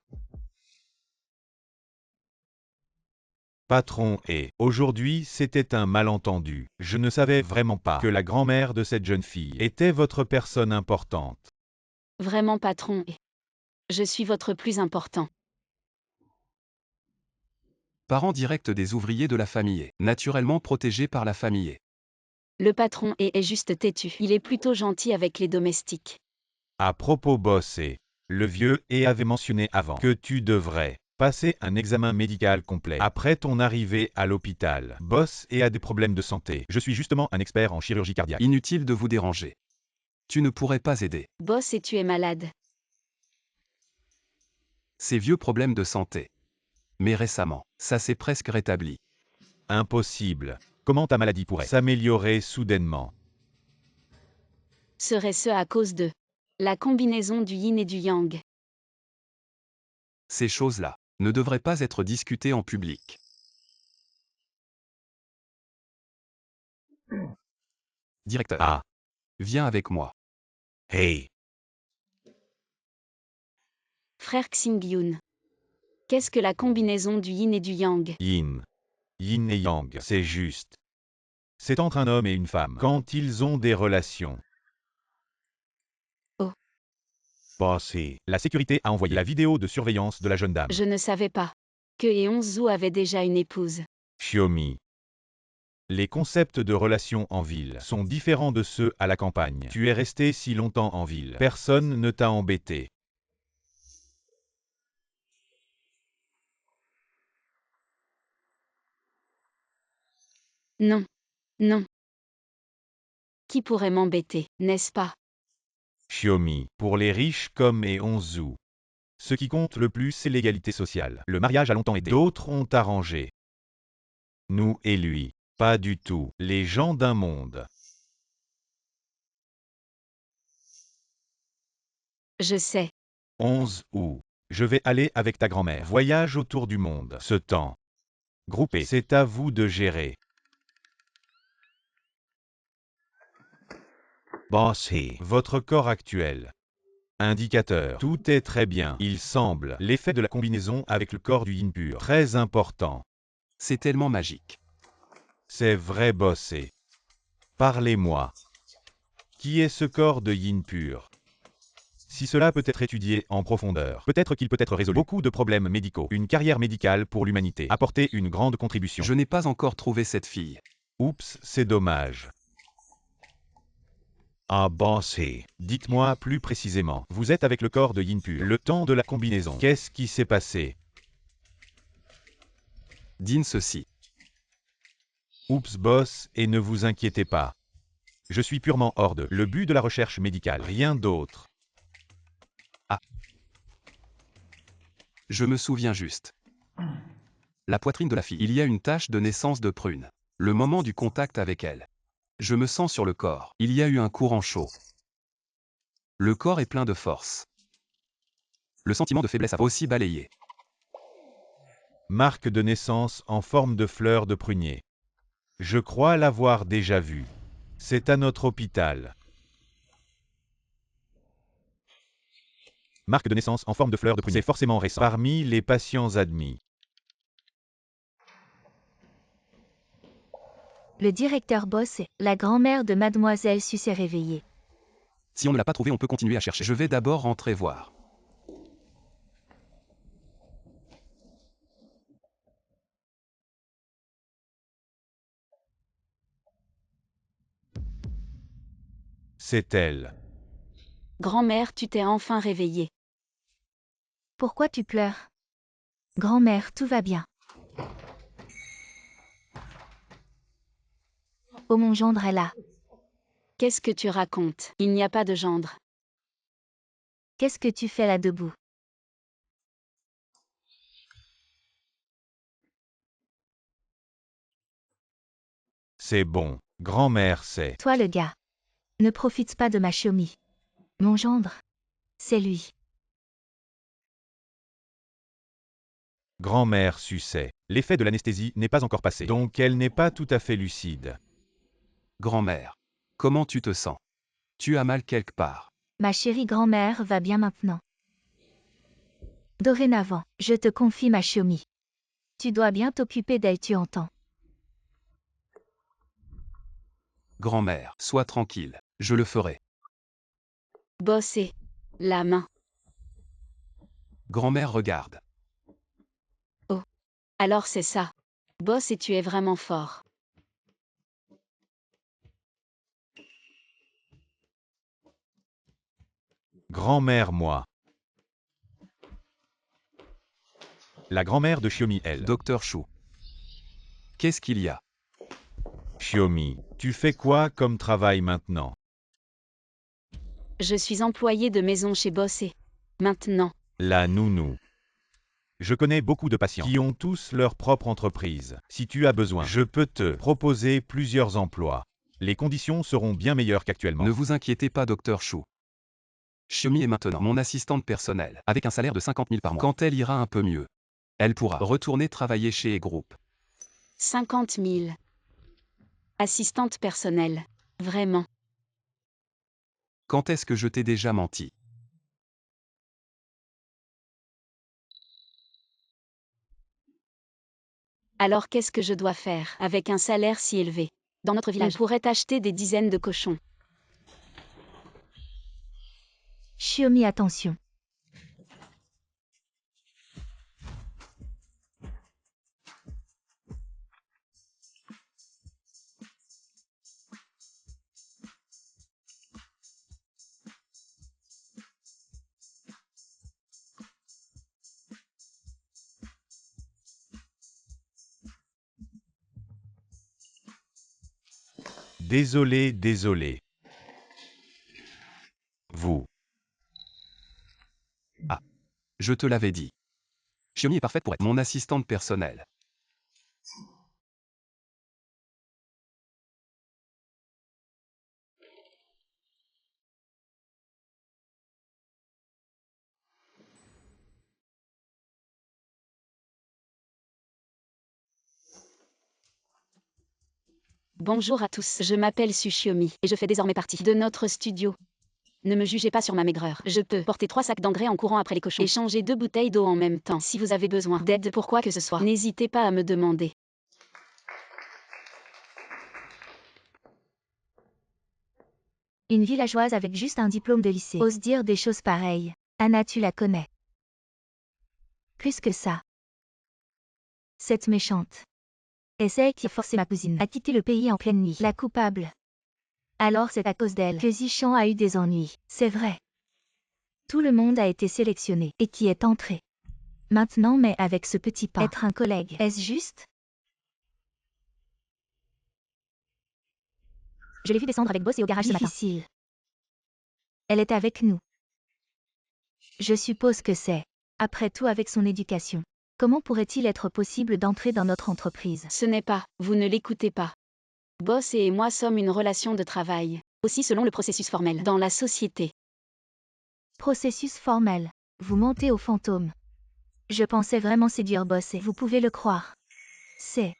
Patron et aujourd'hui c'était un malentendu. Je ne savais vraiment pas que la grand-mère de cette jeune fille était votre personne importante. Vraiment, patron. Je suis votre plus important. Parent direct des ouvriers de la famille, naturellement protégé par la famille. Le patron est juste têtu. Il est plutôt gentil avec les domestiques. À propos boss et le vieux et avait mentionné avant que tu devrais passer un examen médical complet après ton arrivée à l'hôpital. Boss et a des problèmes de santé. Je suis justement un expert en chirurgie cardiaque. Inutile de vous déranger. Tu ne pourrais pas aider. Boss, et tu es malade. Ses vieux problèmes de santé. Mais récemment, ça s'est presque rétabli. Impossible. Comment ta maladie pourrait s'améliorer soudainement? Serait-ce à cause de la combinaison du yin et du yang? Ces choses-là ne devraient pas être discutées en public. Directeur. Ah, Viens avec moi. hey, Frère Xingyun. Qu'est-ce que la combinaison du yin et du yang? yin. Yin et yang, c'est juste. C'est entre un homme et une femme quand ils ont des relations. Oh. Bossé. La sécurité a envoyé la vidéo de surveillance de la jeune dame. Je ne savais pas que Eonzu avait déjà une épouse. Xiaomi. Les concepts de relations en ville sont différents de ceux à la campagne. Tu es resté si longtemps en ville. Personne ne t'a embêté. Non. Non. Qui pourrait m'embêter, n'est-ce pas? Xiaomi. Pour les riches comme Eonzu. Ce qui compte le plus, c'est l'égalité sociale. Le mariage a longtemps été. D'autres ont arrangé. Nous et lui. Pas du tout. Les gens d'un monde. Je sais. 11 août. Je vais aller avec ta grand-mère. Voyage autour du monde. Ce temps. Groupé. C'est à vous de gérer. Bossé. Votre corps actuel. Indicateur. Tout est très bien. Il semble. L'effet de la combinaison avec le corps du yin pur. Très important. C'est tellement magique. C'est vrai, bossé. Parlez-moi. Qui est ce corps de yin pur? Si cela peut être étudié en profondeur, peut-être qu'il peut être résolu. Beaucoup de problèmes médicaux. Une carrière médicale pour l'humanité. Apporter une grande contribution. Je n'ai pas encore trouvé cette fille. Oups, c'est dommage. Ah bossé. Dites-moi plus précisément. Vous êtes avec le corps de yin pur. Le temps de la combinaison. Qu'est-ce qui s'est passé? Dîne ceci. Oups boss, et ne vous inquiétez pas. Je suis purement hors de le but de la recherche médicale, rien d'autre. Je me souviens juste. La poitrine de la fille. Il y a une tache de naissance de prune. Le moment du contact avec elle. Je me sens sur le corps. Il y a eu un courant chaud. Le corps est plein de force. Le sentiment de faiblesse a aussi balayé. Marque de naissance en forme de fleur de prunier. Je crois l'avoir déjà vue. C'est à notre hôpital. Marque de naissance en forme de fleur de prunier. C'est forcément récent. Parmi les patients admis. Le directeur bosse et la grand-mère de mademoiselle Su s'est réveillée. Si on ne l'a pas trouvé, on peut continuer à chercher. Je vais d'abord rentrer voir. C'est elle. Grand-mère, tu t'es enfin réveillée. Pourquoi tu pleures? Grand-mère, tout va bien. Oh, mon gendre est là. Qu'est-ce que tu racontes? Il n'y a pas de gendre. Qu'est-ce que tu fais là debout? C'est bon. Grand-mère, c'est. Toi le gars. Ne profite pas de ma Xiaomi. Mon gendre. C'est lui. Grand-mère suçait. L'effet de l'anesthésie n'est pas encore passé, donc elle n'est pas tout à fait lucide. Grand-mère. Comment tu te sens? Tu as mal quelque part. Ma chérie grand-mère va bien maintenant. Dorénavant, je te confie ma Xiaomi. Tu dois bien t'occuper d'elle, tu entends. Grand-mère, sois tranquille. Je le ferai. Bosser. La main. Grand-mère regarde. Alors c'est ça. Boss et tu es vraiment fort. Grand-mère, moi. La grand-mère de Xiaomi, elle. Docteur Chou. Qu'est-ce qu'il y a? Xiaomi, tu fais quoi comme travail maintenant? Je suis employée de maison chez Bossé. Maintenant. La nounou. Je connais beaucoup de patients qui ont tous leur propre entreprise. Si tu as besoin, je peux te proposer plusieurs emplois. Les conditions seront bien meilleures qu'actuellement. Ne vous inquiétez pas, Dr. Chou. Xiaomi est maintenant mon assistante personnelle, avec un salaire de 50 000 par mois. Quand elle ira un peu mieux, elle pourra retourner travailler chez E-Group. 50 000. Assistante personnelle. Vraiment. Quand est-ce que je t'ai déjà menti? Alors qu'est-ce que je dois faire avec un salaire si élevé? Dans notre village, on pourrait acheter des dizaines de cochons. Xiaomi, attention. Désolé, désolé. Vous. Je te l'avais dit. Xiaomi est parfaite pour être mon assistante personnelle. Bonjour à tous, je m'appelle Tsuchiomi et je fais désormais partie de notre studio. Ne me jugez pas sur ma maigreur. Je peux porter 3 sacs d'engrais en courant après les cochons et changer 2 bouteilles d'eau en même temps. Si vous avez besoin d'aide pour quoi que ce soit, n'hésitez pas à me demander. Une villageoise avec juste un diplôme de lycée ose dire des choses pareilles. Anna, tu la connais. Plus que ça. Cette méchante. Et c'est elle qui a forcé ma cousine à quitter le pays en pleine nuit. La coupable. Alors c'est à cause d'elle que Zichan a eu des ennuis. C'est vrai. Tout le monde a été sélectionné et qui est entré. Maintenant, mais avec ce petit pas. Être un collègue, est-ce juste? Je l'ai vu descendre avec Boss et au garage ce matin. Difficile. Elle est avec nous. Je suppose que c'est. Après tout, avec son éducation. Comment pourrait-il être possible d'entrer dans notre entreprise? Ce n'est pas, vous ne l'écoutez pas. Boss et moi sommes une relation de travail, aussi selon le processus formel dans la société. Processus formel. Vous mentez au fantôme. Je pensais vraiment séduire Boss et vous pouvez le croire. C'est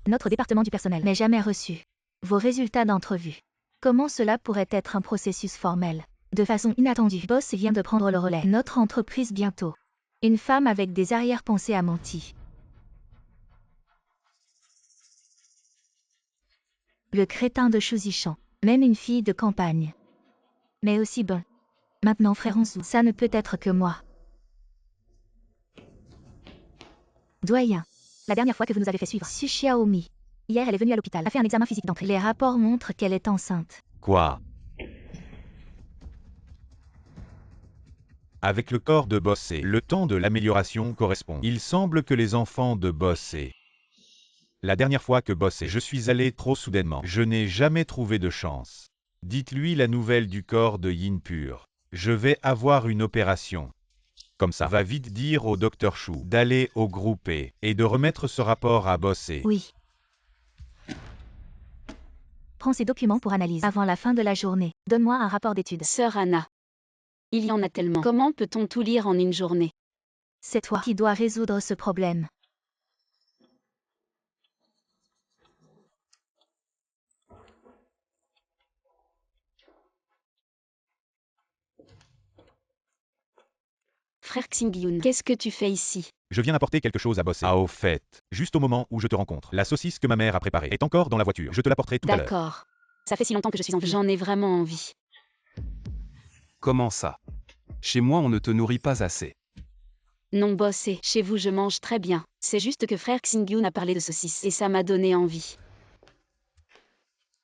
notre département du personnel, mais jamais reçu vos résultats d'entrevue. Comment cela pourrait être un processus formel? De façon inattendue, Boss vient de prendre le relais. Notre entreprise bientôt. Une femme avec des arrière-pensées a menti. Le crétin de Chouzichan. Même une fille de campagne. Mais aussi bon. Maintenant, frère Onzou, ça ne peut être que moi. Doyen. La dernière fois que vous nous avez fait suivre. Tsuchiomi. Hier, elle est venue à l'hôpital, a fait un examen physique d'entrée. Les rapports montrent qu'elle est enceinte. Quoi? Avec le corps de Bossé, le temps de l'amélioration correspond. Il semble que les enfants de Bossé. La dernière fois que Bossé, je suis allé trop soudainement. Je n'ai jamais trouvé de chance. Dites-lui la nouvelle du corps de Yin Pur. Je vais avoir une opération. Comme ça, va vite dire au Dr Chou d'aller au groupe et de remettre ce rapport à Bossé. Oui. Prends ces documents pour analyse. Avant la fin de la journée, donne-moi un rapport d'études. Sœur Anna. Il y en a tellement. Comment peut-on tout lire en une journée? C'est toi qui dois résoudre ce problème. Frère Xingyun, qu'est-ce que tu fais ici? Je viens apporter quelque chose à Bossé. Ah, au fait, juste au moment où je te rencontre, la saucisse que ma mère a préparée est encore dans la voiture. Je te l'apporterai tout à l'heure. D'accord. Ça fait si longtemps que je suis en vie. J'en ai vraiment envie. Comment ça? Chez moi, on ne te nourrit pas assez. Non, Bossé, chez vous je mange très bien. C'est juste que frère Xingyun a parlé de saucisses et ça m'a donné envie.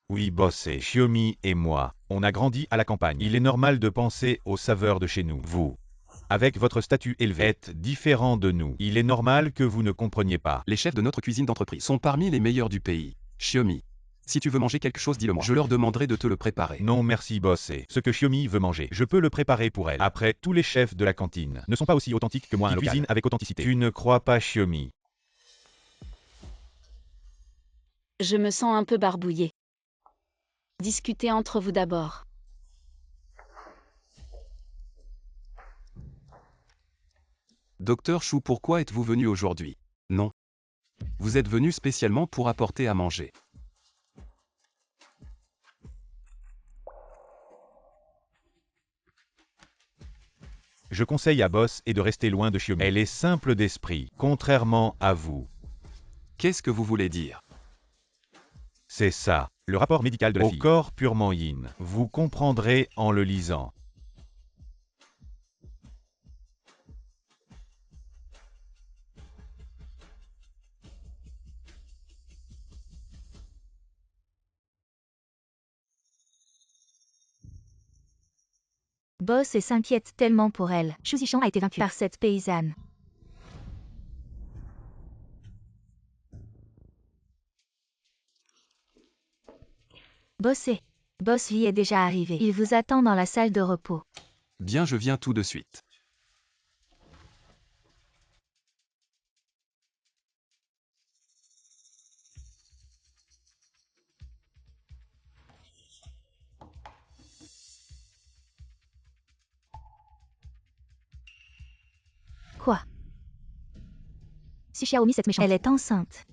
Oui, Bossé, Xiaomi et moi, on a grandi à la campagne. Il est normal de penser aux saveurs de chez nous. Vous, avec votre statut élevé, êtes différent de nous. Il est normal que vous ne compreniez pas. Les chefs de notre cuisine d'entreprise sont parmi les meilleurs du pays. Xiaomi. Si tu veux manger quelque chose, dis-le-moi. Je leur demanderai de te le préparer. Non merci boss, c'est ce que Xiaomi veut manger. Je peux le préparer pour elle. Après, tous les chefs de la cantine ne sont pas aussi authentiques que moi, un cuisine avec authenticité. Tu ne crois pas Xiaomi? Je me sens un peu barbouillé. Discutez entre vous d'abord. Docteur Chou, pourquoi êtes-vous venu aujourd'hui? Non. Vous êtes venu spécialement pour apporter à manger. Je conseille à Boss et de rester loin de Xiaomi. Elle est simple d'esprit, contrairement à vous. Qu'est-ce que vous voulez dire? C'est ça, le rapport médical de la fille. Au corps purement yin. Vous comprendrez en le lisant. Boss et s'inquiète tellement pour elle. Xu Zhichang a été vaincu par cette paysanne. Bossez. Boss Lee est déjà arrivé. Il vous attend dans la salle de repos. Bien, je viens tout de suite. Quoi? Si Xiaomi cette méchante. Elle est enceinte.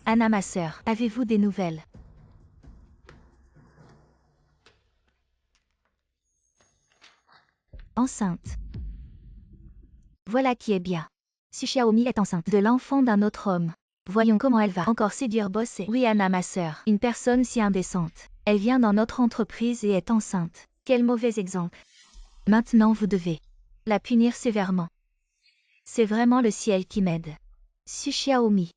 Anna, ma sœur, avez-vous des nouvelles? Enceinte. Voilà qui est bien. Si Xiaomi est enceinte de l'enfant d'un autre homme. Voyons comment elle va encore séduire Boss et... Oui, Anna, ma sœur, une personne si indécente. Elle vient dans notre entreprise et est enceinte. Quel mauvais exemple. Maintenant vous devez la punir sévèrement. C'est vraiment le ciel qui m'aide. Si Xiaomi.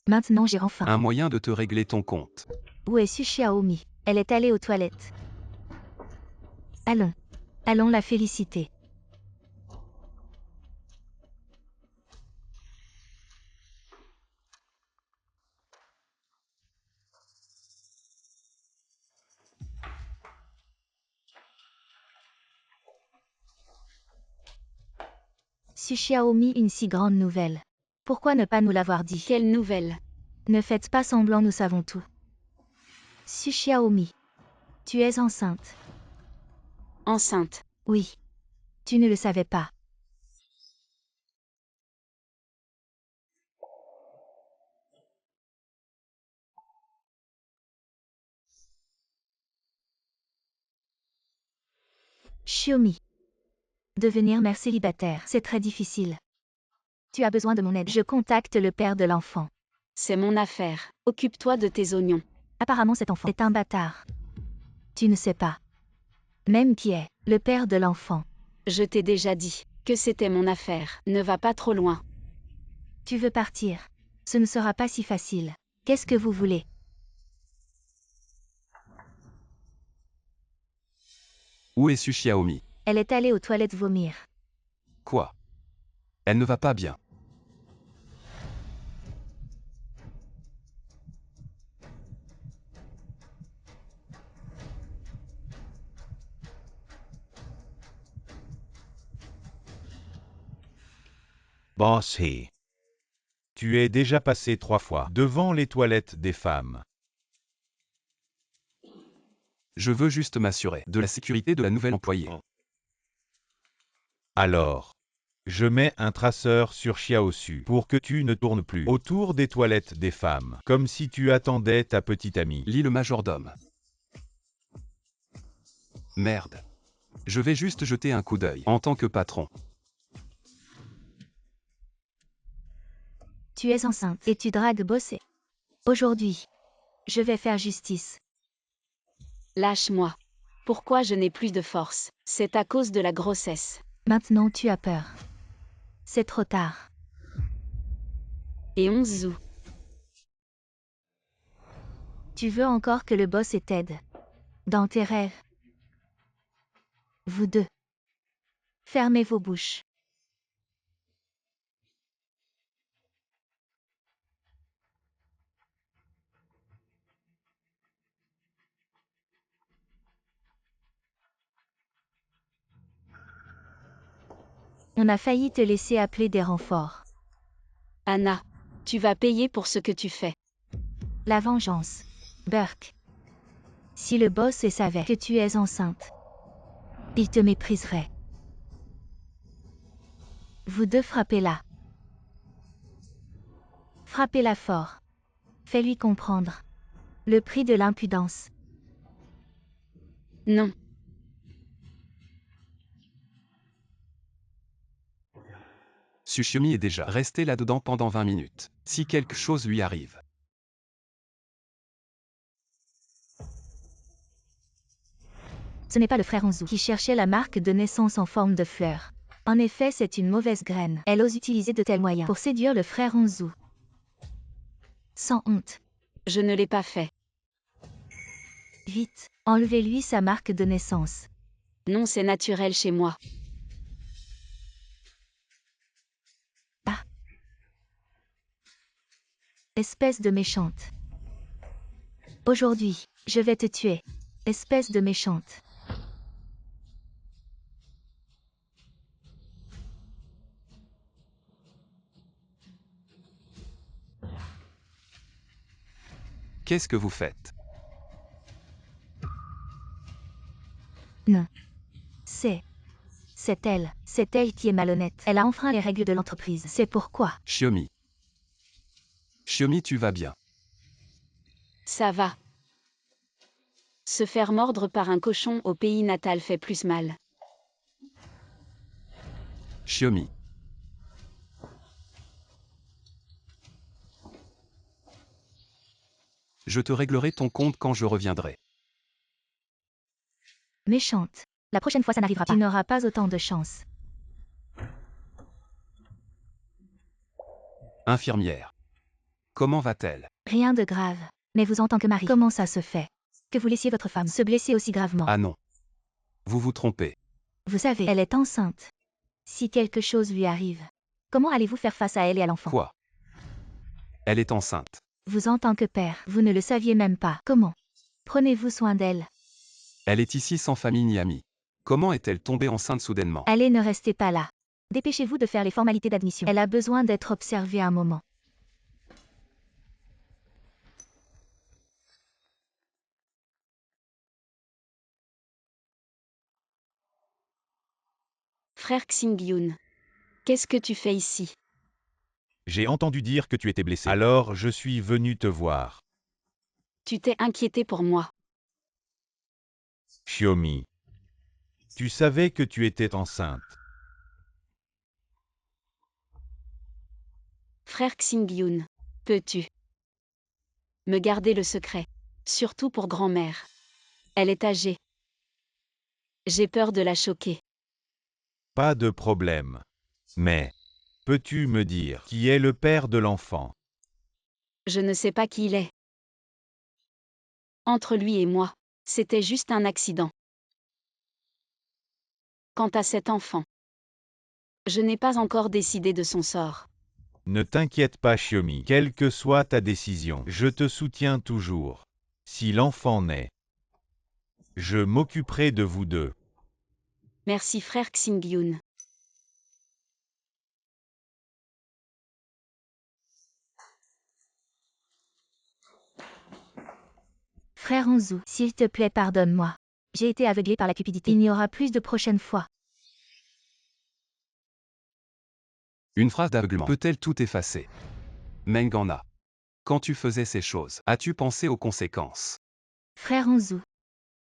Maintenant j'ai enfin... Un moyen de te régler ton compte. Où est Su Xiaomi? Elle est allée aux toilettes. Allons. Allons la féliciter. Su Xiaomi, une si grande nouvelle. Pourquoi ne pas nous l'avoir dit? Quelle nouvelle? Ne faites pas semblant, nous savons tout. Su Xiaomi. Tu es enceinte. Enceinte. Oui. Tu ne le savais pas. Xiaomi. Devenir mère célibataire, c'est très difficile. Tu as besoin de mon aide. Je contacte le père de l'enfant. C'est mon affaire. Occupe-toi de tes oignons. Apparemment cet enfant est un bâtard. Tu ne sais pas. Même qui est le père de l'enfant. Je t'ai déjà dit que c'était mon affaire. Ne va pas trop loin. Tu veux partir. Ce ne sera pas si facile. Qu'est-ce que vous voulez? Où est Su Xiaomi? Elle est allée aux toilettes vomir. Quoi? Elle ne va pas bien. Boss He. Tu es déjà passé 3 fois devant les toilettes des femmes. Je veux juste m'assurer de la sécurité de la nouvelle employée. Alors, je mets un traceur sur Xiaosu pour que tu ne tournes plus autour des toilettes des femmes, comme si tu attendais ta petite amie. Lis le majordome. Merde. Je vais juste jeter un coup d'œil en tant que patron. Tu es enceinte et tu dragues Bossé. Aujourd'hui, je vais faire justice. Lâche-moi. Pourquoi je n'ai plus de force? C'est à cause de la grossesse. Maintenant tu as peur. C'est trop tard. Et 11 août. Tu veux encore que le boss t'aide. Dans tes rêves. Vous deux. Fermez vos bouches. On a failli te laisser appeler des renforts. Anna, tu vas payer pour ce que tu fais. La vengeance. Burke. Si le boss savait que tu es enceinte, il te mépriserait. Vous deux frappez-la. Frappez-la fort. Fais-lui comprendre. Le prix de l'impudence. Non. Tsushiomi est déjà resté là-dedans pendant 20 minutes. Si quelque chose lui arrive. Ce n'est pas le frère Onzu qui cherchait la marque de naissance en forme de fleur. En effet, c'est une mauvaise graine. Elle ose utiliser de tels moyens pour séduire le frère Onzu. Sans honte. Je ne l'ai pas fait. Vite, enlevez-lui sa marque de naissance. Non, c'est naturel chez moi. Ah. Espèce de méchante. Aujourd'hui, je vais te tuer. Espèce de méchante. Qu'est-ce que vous faites? Non. C'est elle. C'est elle qui est malhonnête. Elle a enfreint les règles de l'entreprise. C'est pourquoi. Shiomi. Shiomi, tu vas bien. Ça va. Se faire mordre par un cochon au pays natal fait plus mal. Shiomi. Je te réglerai ton compte quand je reviendrai. Méchante. La prochaine fois, ça n'arrivera pas. Tu n'auras pas autant de chance. Infirmière. Comment va-t-elle? Rien de grave. Mais vous en tant que mari, comment ça se fait que vous laissiez votre femme se blesser aussi gravement? Ah non. Vous vous trompez. Vous savez, elle est enceinte. Si quelque chose lui arrive, comment allez-vous faire face à elle et à l'enfant? Quoi? Elle est enceinte. Vous en tant que père, vous ne le saviez même pas. Comment prenez-vous soin d'elle? Elle est ici sans famille ni amis. Comment est-elle tombée enceinte soudainement? Allez, ne restez pas là. Dépêchez-vous de faire les formalités d'admission. Elle a besoin d'être observée un moment. Frère Xingyun. Qu'est-ce que tu fais ici? J'ai entendu dire que tu étais blessé. Alors je suis venu te voir. Tu t'es inquiété pour moi. Shiomi. Tu savais que tu étais enceinte. Frère Xingyun. Peux-tu me garder le secret? Surtout pour grand-mère. Elle est âgée. J'ai peur de la choquer. Pas de problème. Mais, peux-tu me dire qui est le père de l'enfant? Je ne sais pas qui il est. Entre lui et moi, c'était juste un accident. Quant à cet enfant, je n'ai pas encore décidé de son sort. Ne t'inquiète pas Shiomi, quelle que soit ta décision, je te soutiens toujours. Si l'enfant naît, je m'occuperai de vous deux. Merci frère Xingyun. Frère Onzu, s'il te plaît, pardonne-moi. J'ai été aveuglé par la cupidité. Il n'y aura plus de prochaine fois. Une phrase d'aveuglement peut-elle tout effacer? Mengana. Quand tu faisais ces choses, as-tu pensé aux conséquences? Frère Onzu.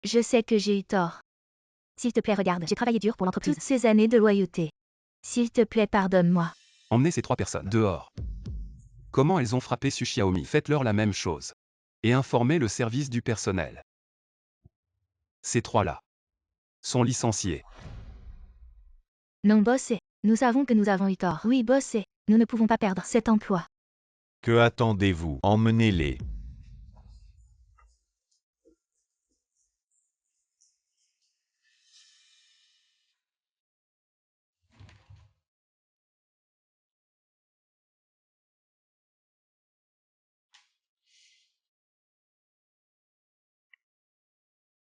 Je sais que j'ai eu tort. S'il te plaît, regarde, j'ai travaillé dur pour l'entreprise. Toutes ces années de loyauté. S'il te plaît, pardonne-moi. Emmenez ces 3 personnes dehors. Comment elles ont frappé Tsuchiaomi? Faites-leur la même chose. Et informez le service du personnel. Ces 3-là sont licenciés. Non, bossé. Nous savons que nous avons eu tort. Oui, bossé. Nous ne pouvons pas perdre cet emploi. Que attendez-vous? Emmenez-les.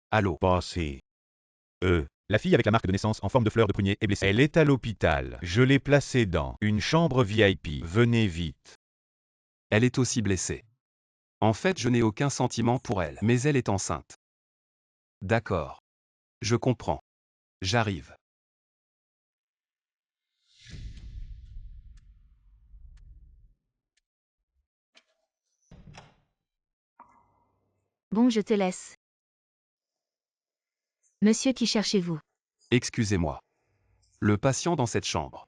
Allô? Bossy. La fille avec la marque de naissance en forme de fleur de prunier est blessée. Elle est à l'hôpital. Je l'ai placée dans une chambre VIP. Venez vite. Elle est aussi blessée. En fait, je n'ai aucun sentiment pour elle, mais elle est enceinte. D'accord. Je comprends. J'arrive. Bon, je te laisse. Monsieur, qui cherchez-vous? Excusez-moi. Le patient dans cette chambre.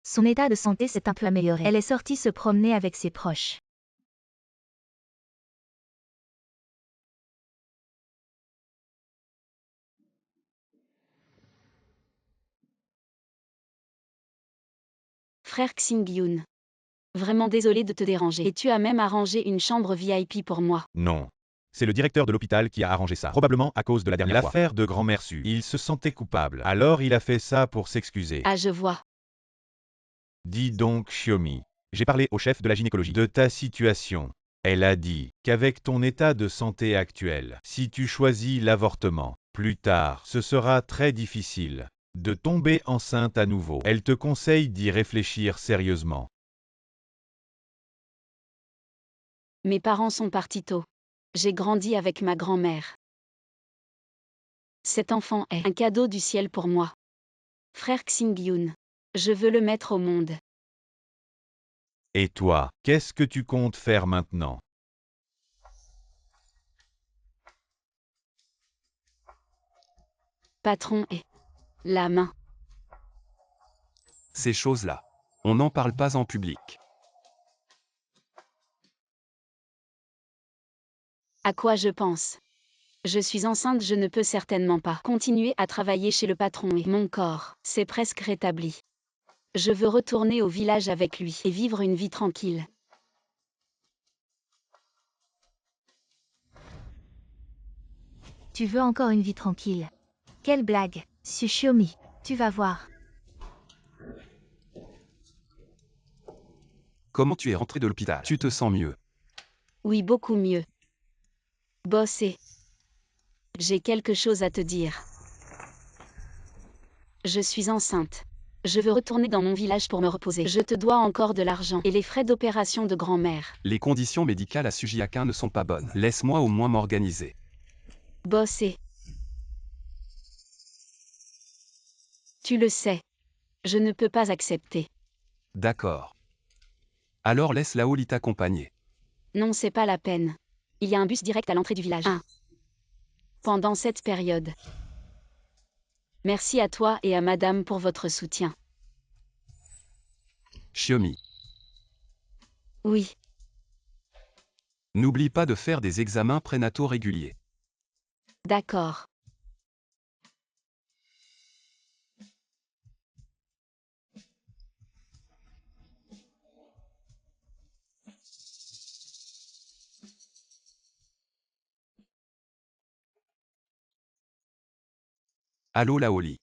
Son état de santé s'est un peu amélioré. Elle est sortie se promener avec ses proches. Frère Xingyun. Vraiment désolé de te déranger. Et tu as même arrangé une chambre VIP pour moi. Non. C'est le directeur de l'hôpital qui a arrangé ça. Probablement à cause de la dernière fois. L'affaire de grand-mère Su. Il se sentait coupable. Alors il a fait ça pour s'excuser. Ah, je vois. Dis donc, Xiaomi. J'ai parlé au chef de la gynécologie de ta situation. Elle a dit qu'avec ton état de santé actuel, si tu choisis l'avortement, plus tard, ce sera très difficile de tomber enceinte à nouveau. Elle te conseille d'y réfléchir sérieusement. Mes parents sont partis tôt. J'ai grandi avec ma grand-mère. Cet enfant est un cadeau du ciel pour moi. Frère Xingyun. Je veux le mettre au monde. Et toi, qu'est-ce que tu comptes faire maintenant? Patron et la main. Ces choses-là. On n'en parle pas en public. À quoi je pense? Je suis enceinte, je ne peux certainement pas continuer à travailler chez le patron et mon corps, c'est presque rétabli. Je veux retourner au village avec lui et vivre une vie tranquille. Tu veux encore une vie tranquille? Quelle blague, Xiaomi. Tu vas voir. Comment tu es rentré de l'hôpital? Tu te sens mieux? Oui, beaucoup mieux. Boss et j'ai quelque chose à te dire. Je suis enceinte. Je veux retourner dans mon village pour me reposer. Je te dois encore de l'argent et les frais d'opération de grand-mère. Les conditions médicales à Sujiakin ne sont pas bonnes. Laisse-moi au moins m'organiser. Boss et tu le sais. Je ne peux pas accepter. D'accord. Alors laisse Laoli t'accompagner. Non, c'est pas la peine. Il y a un bus direct à l'entrée du village. Pendant cette période. Merci à toi et à madame pour votre soutien. Xiaomi, Oui, n'oublie pas de faire des examens prénataux réguliers. d'accord. Allô Laoli.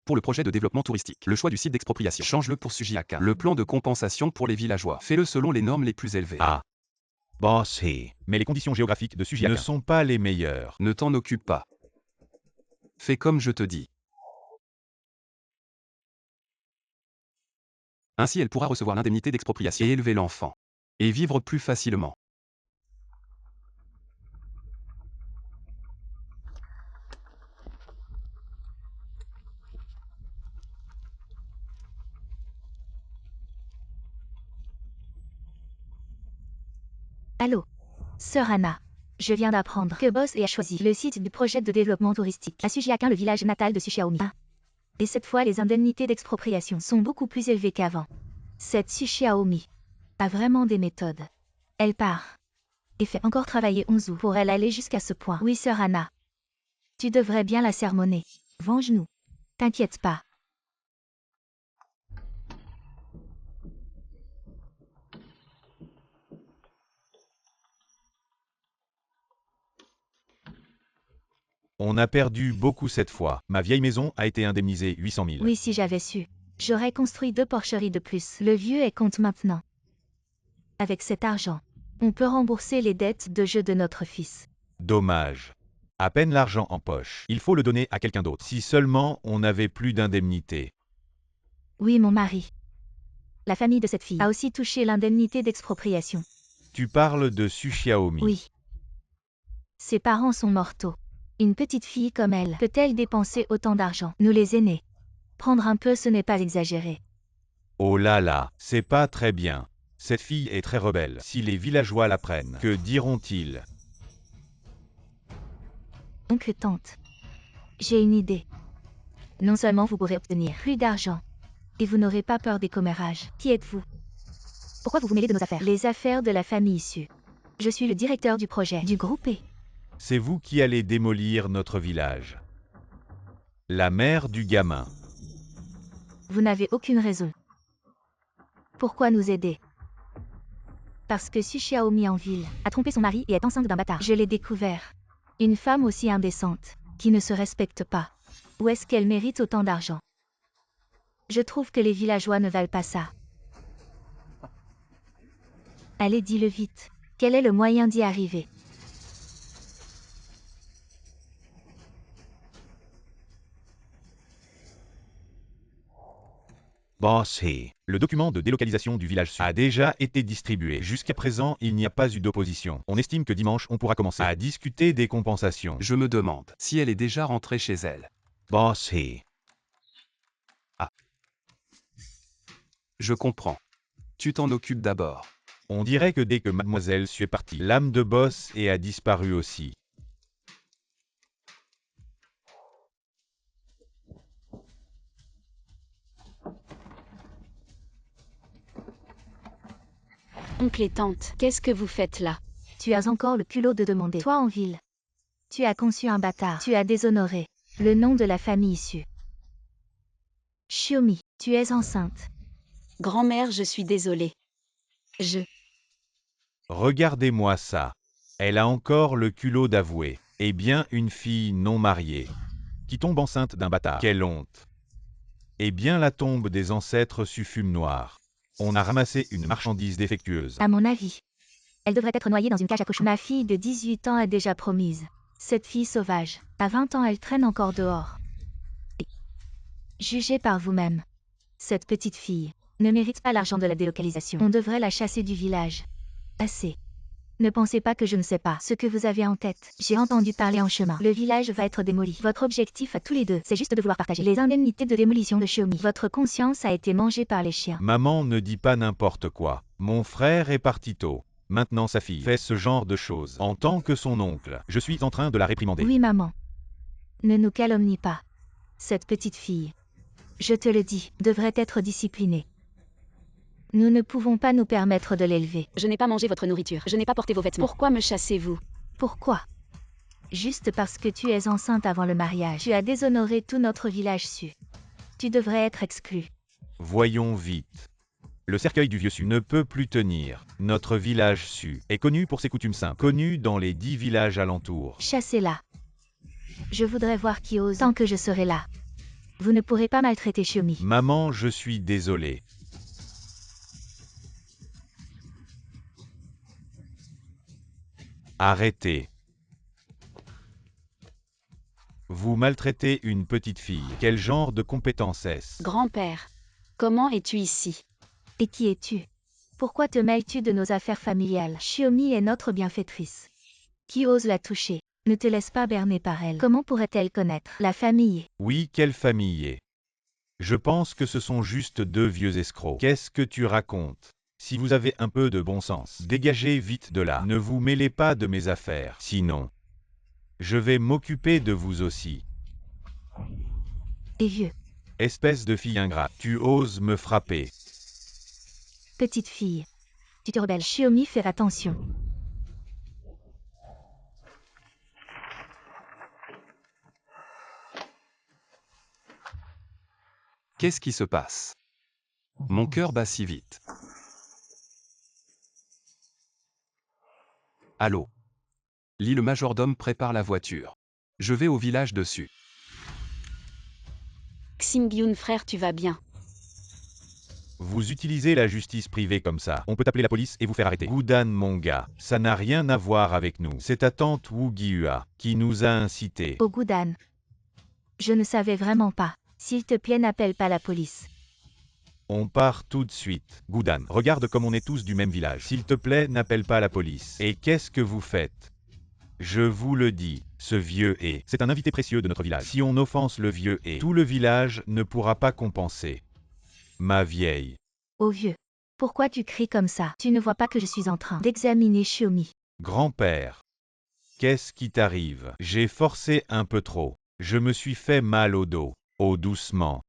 Pour le projet de développement touristique, le choix du site d'expropriation, change-le pour Sujiakin. Le plan de compensation pour les villageois, fais-le selon les normes les plus élevées. Ah. Boss he. Mais les conditions géographiques de Sujiakin ne sont pas les meilleures. Ne t'en occupe pas. Fais comme je te dis. Ainsi elle pourra recevoir l'indemnité d'expropriation et élever l'enfant. Et vivre plus facilement. Allô? Sœur Anna. Je viens d'apprendre que Boss a choisi le site du projet de développement touristique à Sujiakin, le village natal de Xiaomi. Et cette fois, les indemnités d'expropriation sont beaucoup plus élevées qu'avant. Cette Xiaomi a vraiment des méthodes. Elle part et fait encore travailler Onzu pour elle aller jusqu'à ce point. Oui, sœur Anna. Tu devrais bien la sermonner. Venge-nous. T'inquiète pas. On a perdu beaucoup cette fois. Ma vieille maison a été indemnisée 800 000. Oui, si j'avais su. J'aurais construit 2 porcheries de plus. Le vieux est compte maintenant. Avec cet argent, on peut rembourser les dettes de jeu de notre fils. Dommage. À peine l'argent en poche. Il faut le donner à quelqu'un d'autre. Si seulement on n'avait plus d'indemnité. Oui, mon mari. La famille de cette fille a aussi touché l'indemnité d'expropriation. Tu parles de Su Xiaomi. Oui. Ses parents sont mortaux. Une petite fille comme elle peut-elle dépenser autant d'argent? Nous les aînés. Prendre un peu, ce n'est pas exagéré. Oh là là, c'est pas très bien. Cette fille est très rebelle. Si les villageois la prennent, que diront-ils? Oncle, tante. J'ai une idée. Non seulement vous pourrez obtenir plus d'argent, et vous n'aurez pas peur des commérages. Qui êtes-vous? Pourquoi vous vous mêlez de nos affaires? Les affaires de la famille issue. Je suis le directeur du projet du groupe E. C'est vous qui allez démolir notre village. La mère du gamin. Vous n'avez aucune raison. Pourquoi nous aider? Parce que Su Xiaomi en ville a trompé son mari et est enceinte d'un bâtard. Je l'ai découvert. Une femme aussi indécente, qui ne se respecte pas. Où est-ce qu'elle mérite autant d'argent? Je trouve que les villageois ne valent pas ça. Allez, dis-le vite. Quel est le moyen d'y arriver? Boss He. Le document de délocalisation du village sud a déjà été distribué. Jusqu'à présent, il n'y a pas eu d'opposition. On estime que dimanche, on pourra commencer à discuter des compensations. Je me demande si elle est déjà rentrée chez elle. Boss He. Je comprends. Tu t'en occupes d'abord. On dirait que dès que Mademoiselle Su est partie, l'âme de boss et a disparu aussi. Oncle et tante, qu'est-ce que vous faites là? Tu as encore le culot de demander. Toi en ville. Tu as conçu un bâtard. Tu as déshonoré le nom de la famille issue. Xiaomi, tu es enceinte. Grand-mère, je suis désolée. Regardez-moi ça. Elle a encore le culot d'avouer. Eh bien, une fille non mariée, qui tombe enceinte d'un bâtard. Quelle honte. Eh bien, la tombe des ancêtres su fume noir. On a ramassé une marchandise défectueuse. À mon avis, elle devrait être noyée dans une cage à cochons. Ma fille de 18 ans est déjà promise. Cette fille sauvage, à 20 ans, elle traîne encore dehors. Jugez par vous-même. Cette petite fille ne mérite pas l'argent de la délocalisation. On devrait la chasser du village. Assez. Ne pensez pas que je ne sais pas ce que vous avez en tête. J'ai entendu parler en chemin. Le village va être démoli. Votre objectif à tous les deux, c'est juste de vouloir partager les indemnités de démolition de Xiaomi. Votre conscience a été mangée par les chiens. Maman ne dit pas n'importe quoi. Mon frère est parti tôt. Maintenant sa fille fait ce genre de choses. En tant que son oncle, je suis en train de la réprimander. Oui, maman. Ne nous calomnie pas. Cette petite fille, je te le dis, devrait être disciplinée. Nous ne pouvons pas nous permettre de l'élever. Je n'ai pas mangé votre nourriture. Je n'ai pas porté vos vêtements. Pourquoi me chassez-vous? Pourquoi? Juste parce que tu es enceinte avant le mariage. Tu as déshonoré tout notre village su. Tu devrais être exclu. Voyons vite. Le cercueil du vieux Su ne peut plus tenir. Notre village Su est connu pour ses coutumes simples, connu dans les 10 villages alentours. Chassez-la. Je voudrais voir qui ose tant que je serai là. Vous ne pourrez pas maltraiter Xiaomi. Maman, je suis désolé. Arrêtez. Vous maltraitez une petite fille. Quel genre de compétence est-ce? Grand-père, comment es-tu ici? Et qui es-tu? Pourquoi te mêles-tu de nos affaires familiales? Xiaomi est notre bienfaitrice. Qui ose la toucher? Ne te laisse pas berner par elle. Comment pourrait-elle connaître la famille? Oui, quelle famille? Je pense que ce sont juste deux vieux escrocs. Qu'est-ce que tu racontes? Si vous avez un peu de bon sens, dégagez vite de là. Ne vous mêlez pas de mes affaires. Sinon, je vais m'occuper de vous aussi. Et vieux. Espèce de fille ingrate, tu oses me frapper. Petite fille. Tu te rebelles. Xiaomi, fais attention. Qu'est-ce qui se passe? Mon cœur bat si vite. Allô? Li, le majordome prépare la voiture. Je vais au village dessus. Xingyun frère, tu vas bien? Vous utilisez la justice privée comme ça. On peut appeler la police et vous faire arrêter. Goudan mon gars, ça n'a rien à voir avec nous. C'est ta tante Wu Gyua qui nous a incités. Oh Goudan. Je ne savais vraiment pas. S'il te plaît, n'appelle pas la police. On part tout de suite. Goudan, regarde comme on est tous du même village. S'il te plaît, n'appelle pas la police. Et qu'est-ce que vous faites? Je vous le dis, ce vieux est. C'est un invité précieux de notre village. Si on offense le vieux est, tout le village ne pourra pas compenser. Ma vieille. Oh vieux. Pourquoi tu cries comme ça? Tu ne vois pas que je suis en train d'examiner Xiaomi. Grand-père. Qu'est-ce qui t'arrive? J'ai forcé un peu trop. Je me suis fait mal au dos. Oh doucement.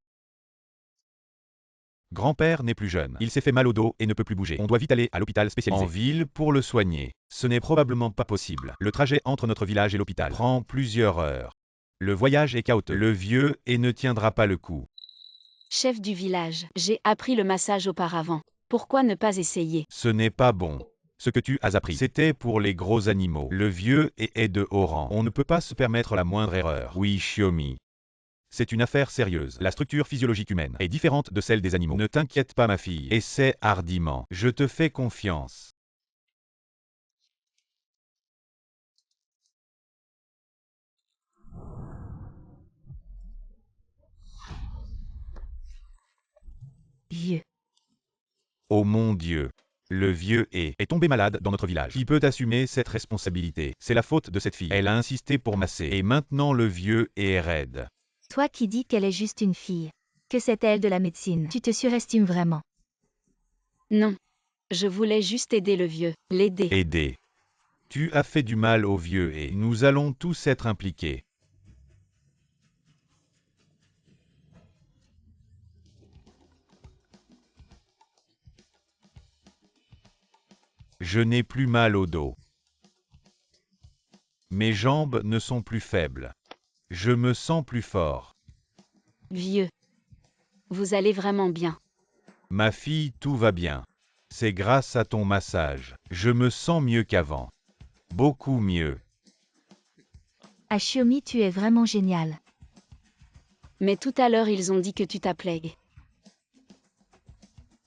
Grand-père n'est plus jeune. Il s'est fait mal au dos et ne peut plus bouger. On doit vite aller à l'hôpital spécialisé. En ville pour le soigner. Ce n'est probablement pas possible. Le trajet entre notre village et l'hôpital prend plusieurs heures. Le voyage est chaotique. Le vieux et ne tiendra pas le coup. Chef du village, j'ai appris le massage auparavant. Pourquoi ne pas essayer? Ce n'est pas bon. Ce que tu as appris, c'était pour les gros animaux. Le vieux est de haut rang. On ne peut pas se permettre la moindre erreur. Oui, Xiaomi. C'est une affaire sérieuse. La structure physiologique humaine est différente de celle des animaux. Ne t'inquiète pas ma fille. Essaie hardiment. Je te fais confiance. Vieux. Oh mon Dieu. Le vieux est tombé malade dans notre village. Qui peut assumer cette responsabilité? C'est la faute de cette fille. Elle a insisté pour masser. Et maintenant le vieux est raide. Toi qui dis qu'elle est juste une fille. Que c'est elle de la médecine. Tu te surestimes vraiment. Non. Je voulais juste aider le vieux, l'aider. Aider. Tu as fait du mal au vieux et nous allons tous être impliqués. Je n'ai plus mal au dos. Mes jambes ne sont plus faibles. Je me sens plus fort. Vieux. Vous allez vraiment bien. Ma fille, tout va bien. C'est grâce à ton massage. Je me sens mieux qu'avant. Beaucoup mieux. À Xiaomi, tu es vraiment génial. Mais tout à l'heure ils ont dit que tu t'appelais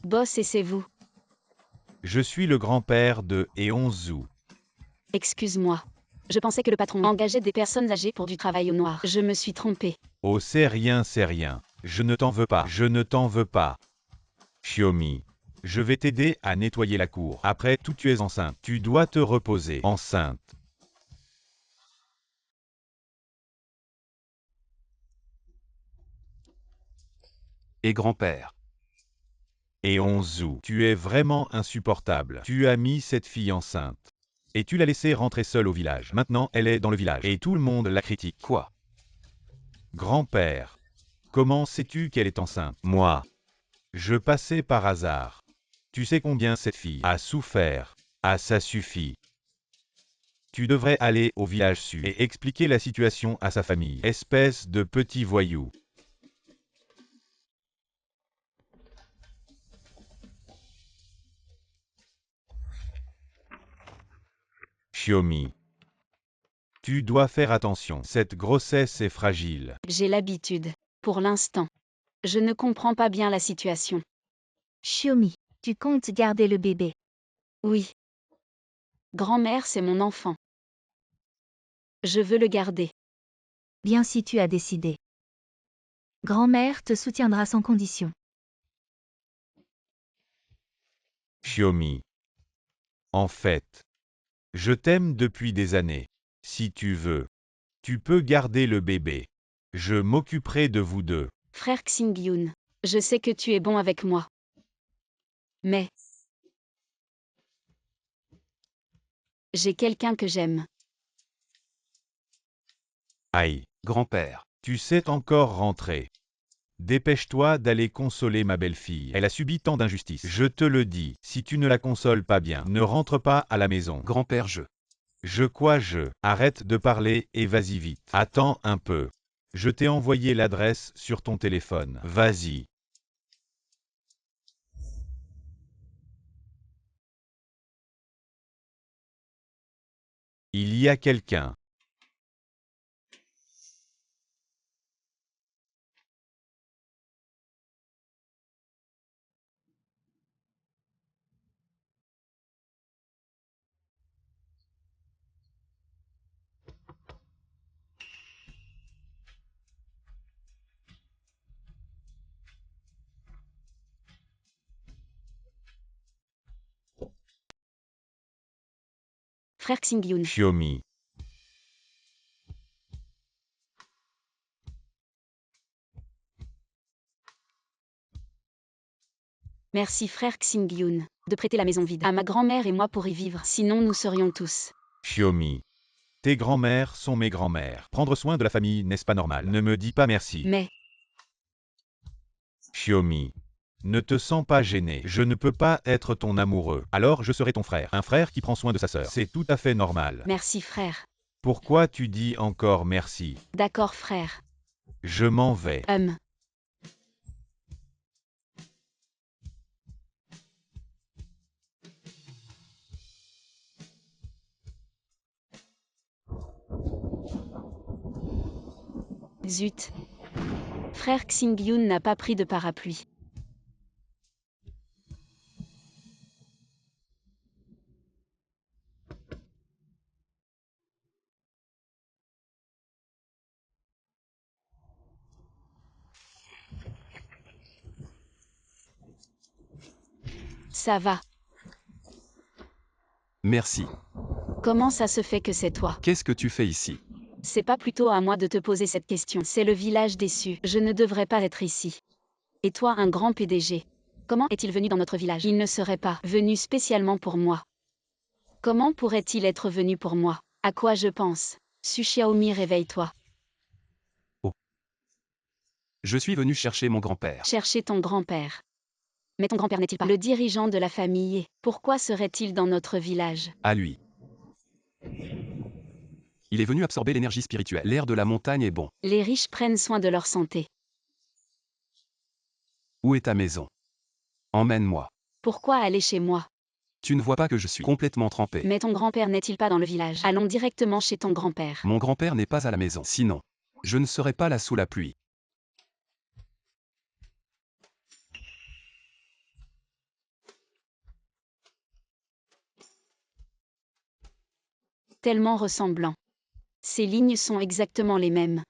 Boss et c'est vous. Je suis le grand-père de Eonzu. Excuse-moi. Je pensais que le patron engageait des personnes âgées pour du travail au noir. Je me suis trompée. Oh c'est rien, c'est rien. Je ne t'en veux pas. Je ne t'en veux pas. Xiaomi. Je vais t'aider à nettoyer la cour. Après tout, tu es enceinte. Tu dois te reposer. Enceinte. Et grand-père. Eonzu. Tu es vraiment insupportable. Tu as mis cette fille enceinte. Et tu l'as laissée rentrer seule au village. Maintenant, elle est dans le village. Et tout le monde la critique. Quoi? Grand-père. Comment sais-tu qu'elle est enceinte? Moi. Je passais par hasard. Tu sais combien cette fille a souffert. Ah ça suffit. Tu devrais aller au village sud et expliquer la situation à sa famille. Espèce de petit voyou. Xiaomi. Tu dois faire attention. Cette grossesse est fragile. J'ai l'habitude. Pour l'instant. Je ne comprends pas bien la situation. Xiaomi, tu comptes garder le bébé. Oui. Grand-mère, c'est mon enfant. Je veux le garder. Bien si tu as décidé. Grand-mère te soutiendra sans condition. Xiaomi. En fait, je t'aime depuis des années. Si tu veux, tu peux garder le bébé. Je m'occuperai de vous deux. Frère Xingyun. Je sais que tu es bon avec moi. Mais. J'ai quelqu'un que j'aime. Aïe. Grand-père. Tu sais encore rentrer. Dépêche-toi d'aller consoler ma belle-fille. Elle a subi tant d'injustices. Je te le dis, si tu ne la consoles pas bien, ne rentre pas à la maison. Grand-père Arrête de parler et vas-y vite. Attends un peu. Je t'ai envoyé l'adresse sur ton téléphone. Vas-y. Il y a quelqu'un. frère Xingyun. Xiaomi. Merci frère Xingyun, de prêter la maison vide à ma grand-mère et moi pour y vivre, sinon nous serions tous. Xiaomi. Tes grands-mères sont mes grands-mères. Prendre soin de la famille, n'est-ce pas normal? Ne me dis pas merci. Mais, Xiaomi. Ne te sens pas gêné. Je ne peux pas être ton amoureux. Alors je serai ton frère. Un frère qui prend soin de sa sœur. C'est tout à fait normal. merci frère. Pourquoi tu dis encore merci? D'accord frère. Je m'en vais. Zut. Frère Xingyun n'a pas pris de parapluie. Ça va. Merci. Comment ça se fait que c'est toi? Qu'est-ce que tu fais ici? C'est pas plutôt à moi de te poser cette question. C'est le village déçu. Je ne devrais pas être ici. Et toi, un grand PDG. Comment est-il venu dans notre village? Il ne serait pas venu spécialement pour moi. Comment pourrait-il être venu pour moi? À quoi je pense? Su Xiaomi, réveille-toi. Je suis venu chercher mon grand-père. Chercher ton grand-père. Mais ton grand-père n'est-il pas le dirigeant de la famille? Pourquoi serait-il dans notre village? À lui. Il est venu absorber l'énergie spirituelle. L'air de la montagne est bon. Les riches prennent soin de leur santé. Où est ta maison? Emmène-moi. Pourquoi aller chez moi? Tu ne vois pas que je suis complètement trempé. Mais ton grand-père n'est-il pas dans le village? Allons directement chez ton grand-père. Mon grand-père n'est pas à la maison. Sinon, je ne serais pas là sous la pluie. Tellement ressemblants. Ces lignes sont exactement les mêmes.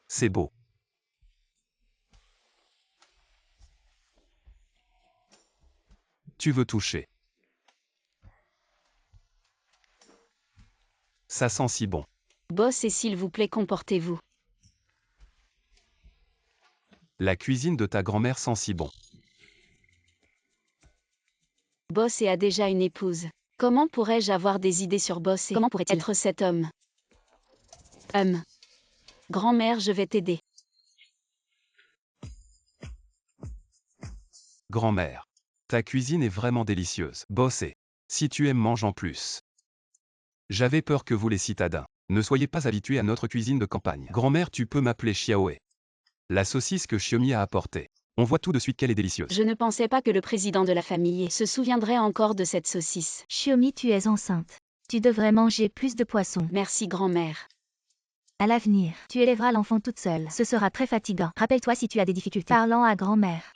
C'est beau. Tu veux toucher. Ça sent si bon. Boss et s'il vous plaît, comportez-vous. La cuisine de ta grand-mère sent si bon. Boss a déjà une épouse. Comment pourrais-je avoir des idées sur Boss et comment pourrait-il être cet homme? Grand-mère, je vais t'aider. Grand-mère. Ta cuisine est vraiment délicieuse. Bossez. Si tu aimes, mange en plus. J'avais peur que vous les citadins ne soyez pas habitués à notre cuisine de campagne. Grand-mère, tu peux m'appeler Xiaoe. La saucisse que Xiaomi a apportée. On voit tout de suite qu'elle est délicieuse. Je ne pensais pas que le président de la famille se souviendrait encore de cette saucisse. Xiaomi, tu es enceinte. Tu devrais manger plus de poissons. Merci grand-mère. À l'avenir, tu élèveras l'enfant toute seule. Ce sera très fatigant. Rappelle-toi si tu as des difficultés. Parlant à grand-mère.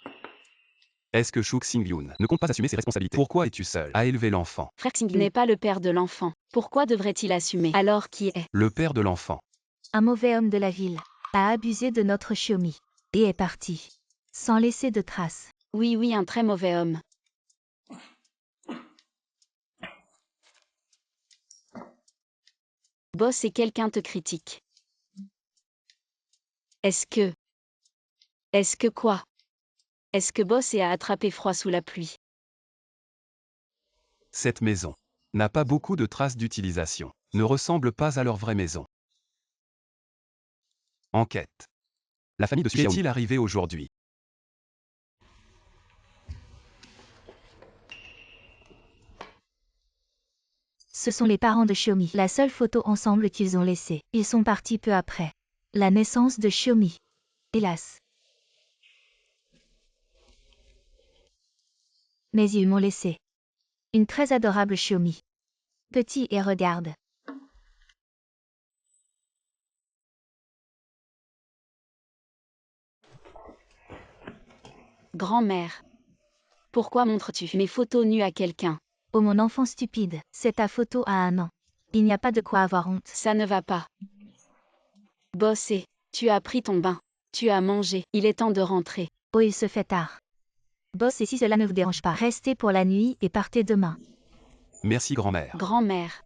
Est-ce que Shu Xingyun ne compte pas assumer ses responsabilités? Pourquoi es-tu seul à élever l'enfant? Frère Xingyun n'est pas le père de l'enfant. Pourquoi devrait-il assumer? Alors qui est? Le père de l'enfant. Un mauvais homme de la ville a abusé de notre Xiaomi et est parti sans laisser de traces. Oui, un très mauvais homme. Boss et quelqu'un te critique. Est-ce que quoi? Est-ce que Boss a attrapé froid sous la pluie? Cette maison n'a pas beaucoup de traces d'utilisation. Ne ressemble pas à leur vraie maison. Enquête. La famille de Su Xiaomi est-il arrivée aujourd'hui? Ce sont les parents de Xiaomi. La seule photo ensemble qu'ils ont laissée. Ils sont partis peu après la naissance de Xiaomi. Hélas. Mais ils m'ont laissé une très adorable Xiaomi. Petit et regarde. Grand-mère. Pourquoi montres-tu mes photos nues à quelqu'un? Oh mon enfant stupide, c'est ta photo à 1 an. Il n'y a pas de quoi avoir honte. Ça ne va pas. Boss, tu as pris ton bain. Tu as mangé. Il est temps de rentrer. Oh, il se fait tard. Boss, et si cela ne vous dérange pas, restez pour la nuit et partez demain. Merci grand-mère. Grand-mère.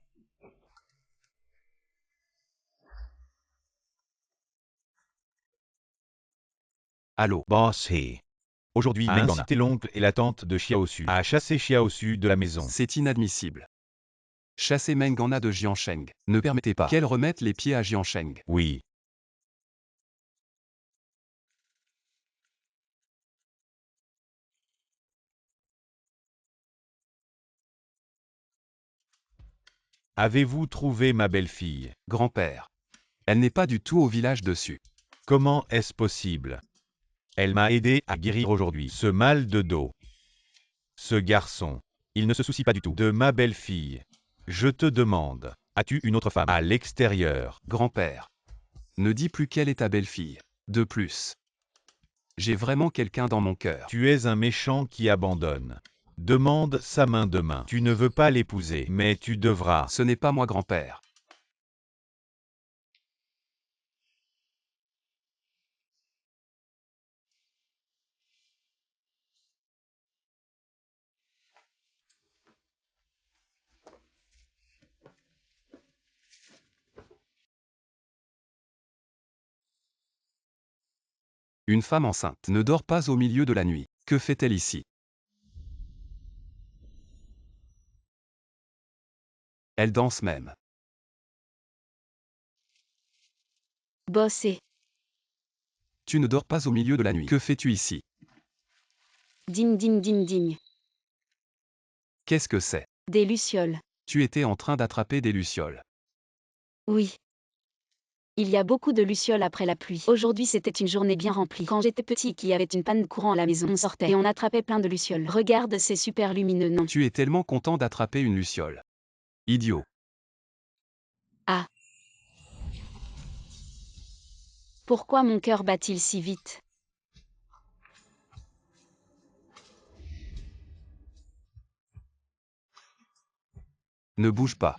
Allô. Boss He. Aujourd'hui, A Mengana, incité l'oncle et la tante de Xiaosu à chasser Xiaosu de la maison. C'est inadmissible. Chasser Mengana de Jiansheng. Ne permettez pas qu'elle remette les pieds à Jiansheng. Oui. Avez-vous trouvé ma belle-fille? Grand-père. Elle n'est pas du tout au village dessus. Comment est-ce possible? Elle m'a aidé à guérir aujourd'hui ce mal de dos. Ce garçon, il ne se soucie pas du tout de ma belle-fille. Je te demande, as-tu une autre femme à l'extérieur? Grand-père. Ne dis plus qu'elle est ta belle-fille. De plus. J'ai vraiment quelqu'un dans mon cœur. Tu es un méchant qui abandonne. Demande sa main demain. Tu ne veux pas l'épouser, mais tu devras. Ce n'est pas moi, grand-père. Une femme enceinte ne dort pas au milieu de la nuit. Que fait-elle ici? Elle danse même. Boss et Tu ne dors pas au milieu de la nuit. Que fais-tu ici? ding ding ding ding. Qu'est-ce que c'est? Des lucioles. Tu étais en train d'attraper des lucioles. Oui. Il y a beaucoup de lucioles après la pluie. Aujourd'hui, c'était une journée bien remplie. Quand j'étais petit et qu'il y avait une panne de courant à la maison, on sortait et on attrapait plein de lucioles. Regarde, c'est super lumineux, non? Tu es tellement content d'attraper une luciole. Idiot. Ah. Pourquoi mon cœur bat-il si vite? Ne bouge pas.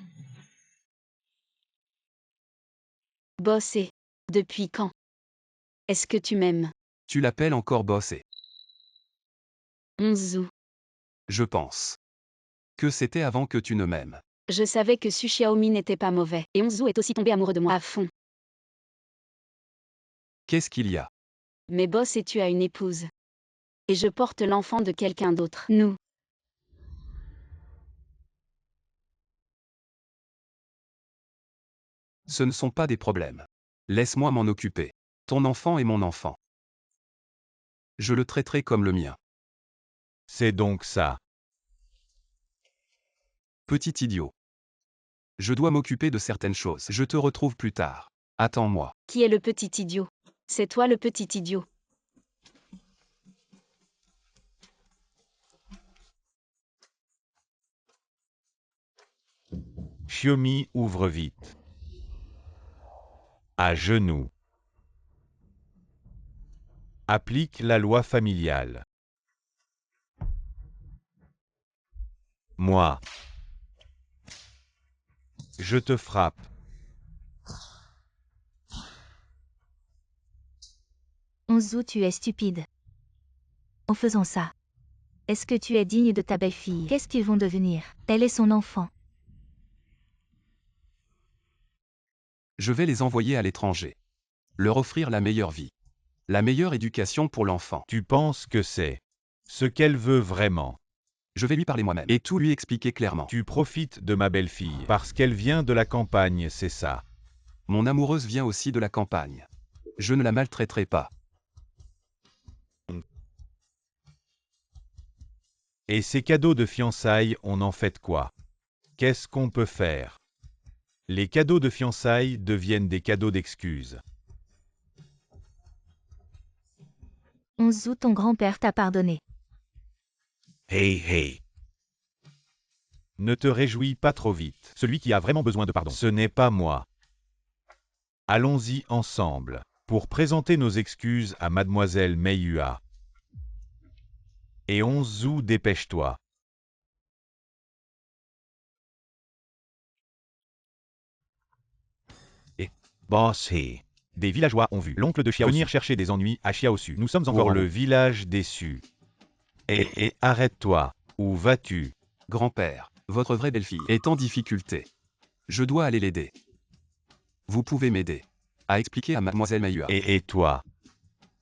Boss et depuis quand? Est-ce que tu m'aimes? Tu l'appelles encore boss et 11 août. je pense que c'était avant que tu ne m'aimes. Je savais que Su Xiaomi n'était pas mauvais. Et Onzu est aussi tombé amoureux de moi à fond. Qu'est-ce qu'il y a? Mais boss et tu as une épouse. Et je porte l'enfant de quelqu'un d'autre. Nous. Ce ne sont pas des problèmes. Laisse-moi m'en occuper. Ton enfant est mon enfant. Je le traiterai comme le mien. C'est donc ça. Petit idiot. Je dois m'occuper de certaines choses. Je te retrouve plus tard. Attends-moi. Qui est le petit idiot? C'est toi le petit idiot. Xiaomi ouvre vite. À genoux. Applique la loi familiale. Moi. Je te frappe. Onzu, tu es stupide. En faisant ça. Est-ce que tu es digne de ta belle-fille? Qu'est-ce qu'ils vont devenir? Elle est son enfant. Je vais les envoyer à l'étranger. Leur offrir la meilleure vie. La meilleure éducation pour l'enfant. Tu penses que c'est ce qu'elle veut vraiment? Je vais lui parler moi-même et tout lui expliquer clairement. Tu profites de ma belle-fille parce qu'elle vient de la campagne, c'est ça. Mon amoureuse vient aussi de la campagne. Je ne la maltraiterai pas. Et ces cadeaux de fiançailles, on en fait quoi? Qu'est-ce qu'on peut faire? Les cadeaux de fiançailles deviennent des cadeaux d'excuses. Onzu, ton grand-père t'a pardonné. Hey hey. Ne te réjouis pas trop vite. Celui qui a vraiment besoin de pardon, ce n'est pas moi. Allons-y ensemble pour présenter nos excuses à Mademoiselle Meiyua. Et Onzu, dépêche-toi. Boss He. Des villageois ont vu l'oncle de Xiaosu venir chercher des ennuis à Xiaosu. Nous sommes encore le village déçu. Arrête-toi. Où vas-tu? Grand-père, votre vraie belle-fille est en difficulté. Je dois aller l'aider. Vous pouvez m'aider à expliquer à mademoiselle Mayua. Et toi?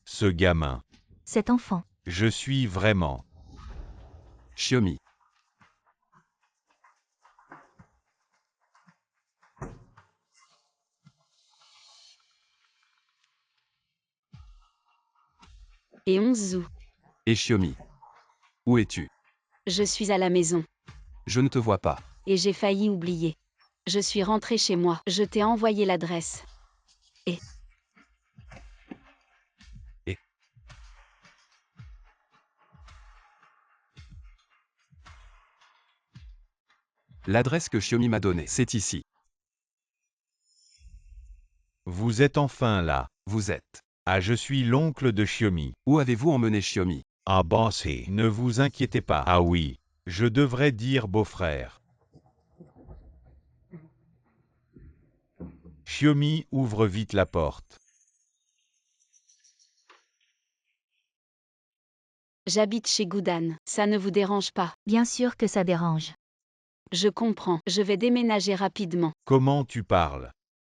Ce gamin. Cet enfant. Je suis vraiment. Xiaomi. Et Onzu. Et Xiaomi. Où es-tu? Je suis à la maison. Je ne te vois pas. Et j'ai failli oublier. Je suis rentrée chez moi. Je t'ai envoyé l'adresse. L'adresse que Xiaomi m'a donnée, c'est ici. Vous êtes enfin là. Vous êtes. Ah, je suis l'oncle de Xiaomi. Où avez-vous emmené Xiaomi? Ah bossé. Ne vous inquiétez pas. Ah oui. Je devrais dire beau-frère. Xiaomi ouvre vite la porte. J'habite chez Goudan. Ça ne vous dérange pas? Bien sûr que ça dérange. Je comprends. Je vais déménager rapidement. Comment tu parles?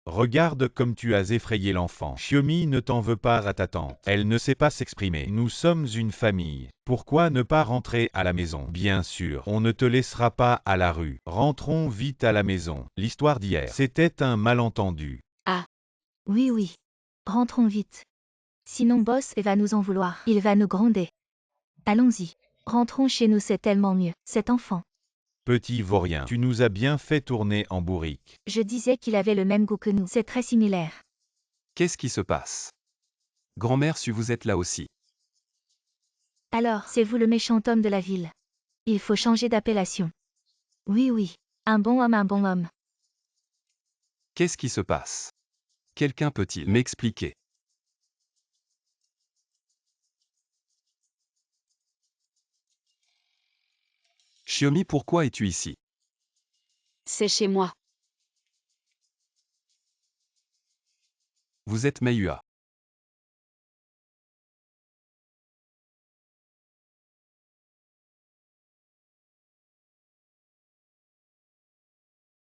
Regarde comme tu as effrayé l'enfant. Xiaomi ne t'en veut pas à ta tante. Elle ne sait pas s'exprimer. Nous sommes une famille. Pourquoi ne pas rentrer à la maison? Bien sûr, on ne te laissera pas à la rue. Rentrons vite à la maison. L'histoire d'hier, c'était un malentendu. Oui, oui. Rentrons vite. Sinon Boss va nous en vouloir. Il va nous gronder. Allons-y. Rentrons chez nous, c'est tellement mieux. Cet enfant. Petit vaurien, tu nous as bien fait tourner en bourrique. Je disais qu'il avait le même goût que nous. C'est très similaire. Qu'est-ce qui se passe? Grand-mère, si vous êtes là aussi. Alors, c'est vous le méchant homme de la ville. Il faut changer d'appellation. Oui, oui. Un bon homme, un bon homme. Qu'est-ce qui se passe? Quelqu'un peut-il m'expliquer? Xiaomi, pourquoi es-tu ici? C'est chez moi. Vous êtes Mayua.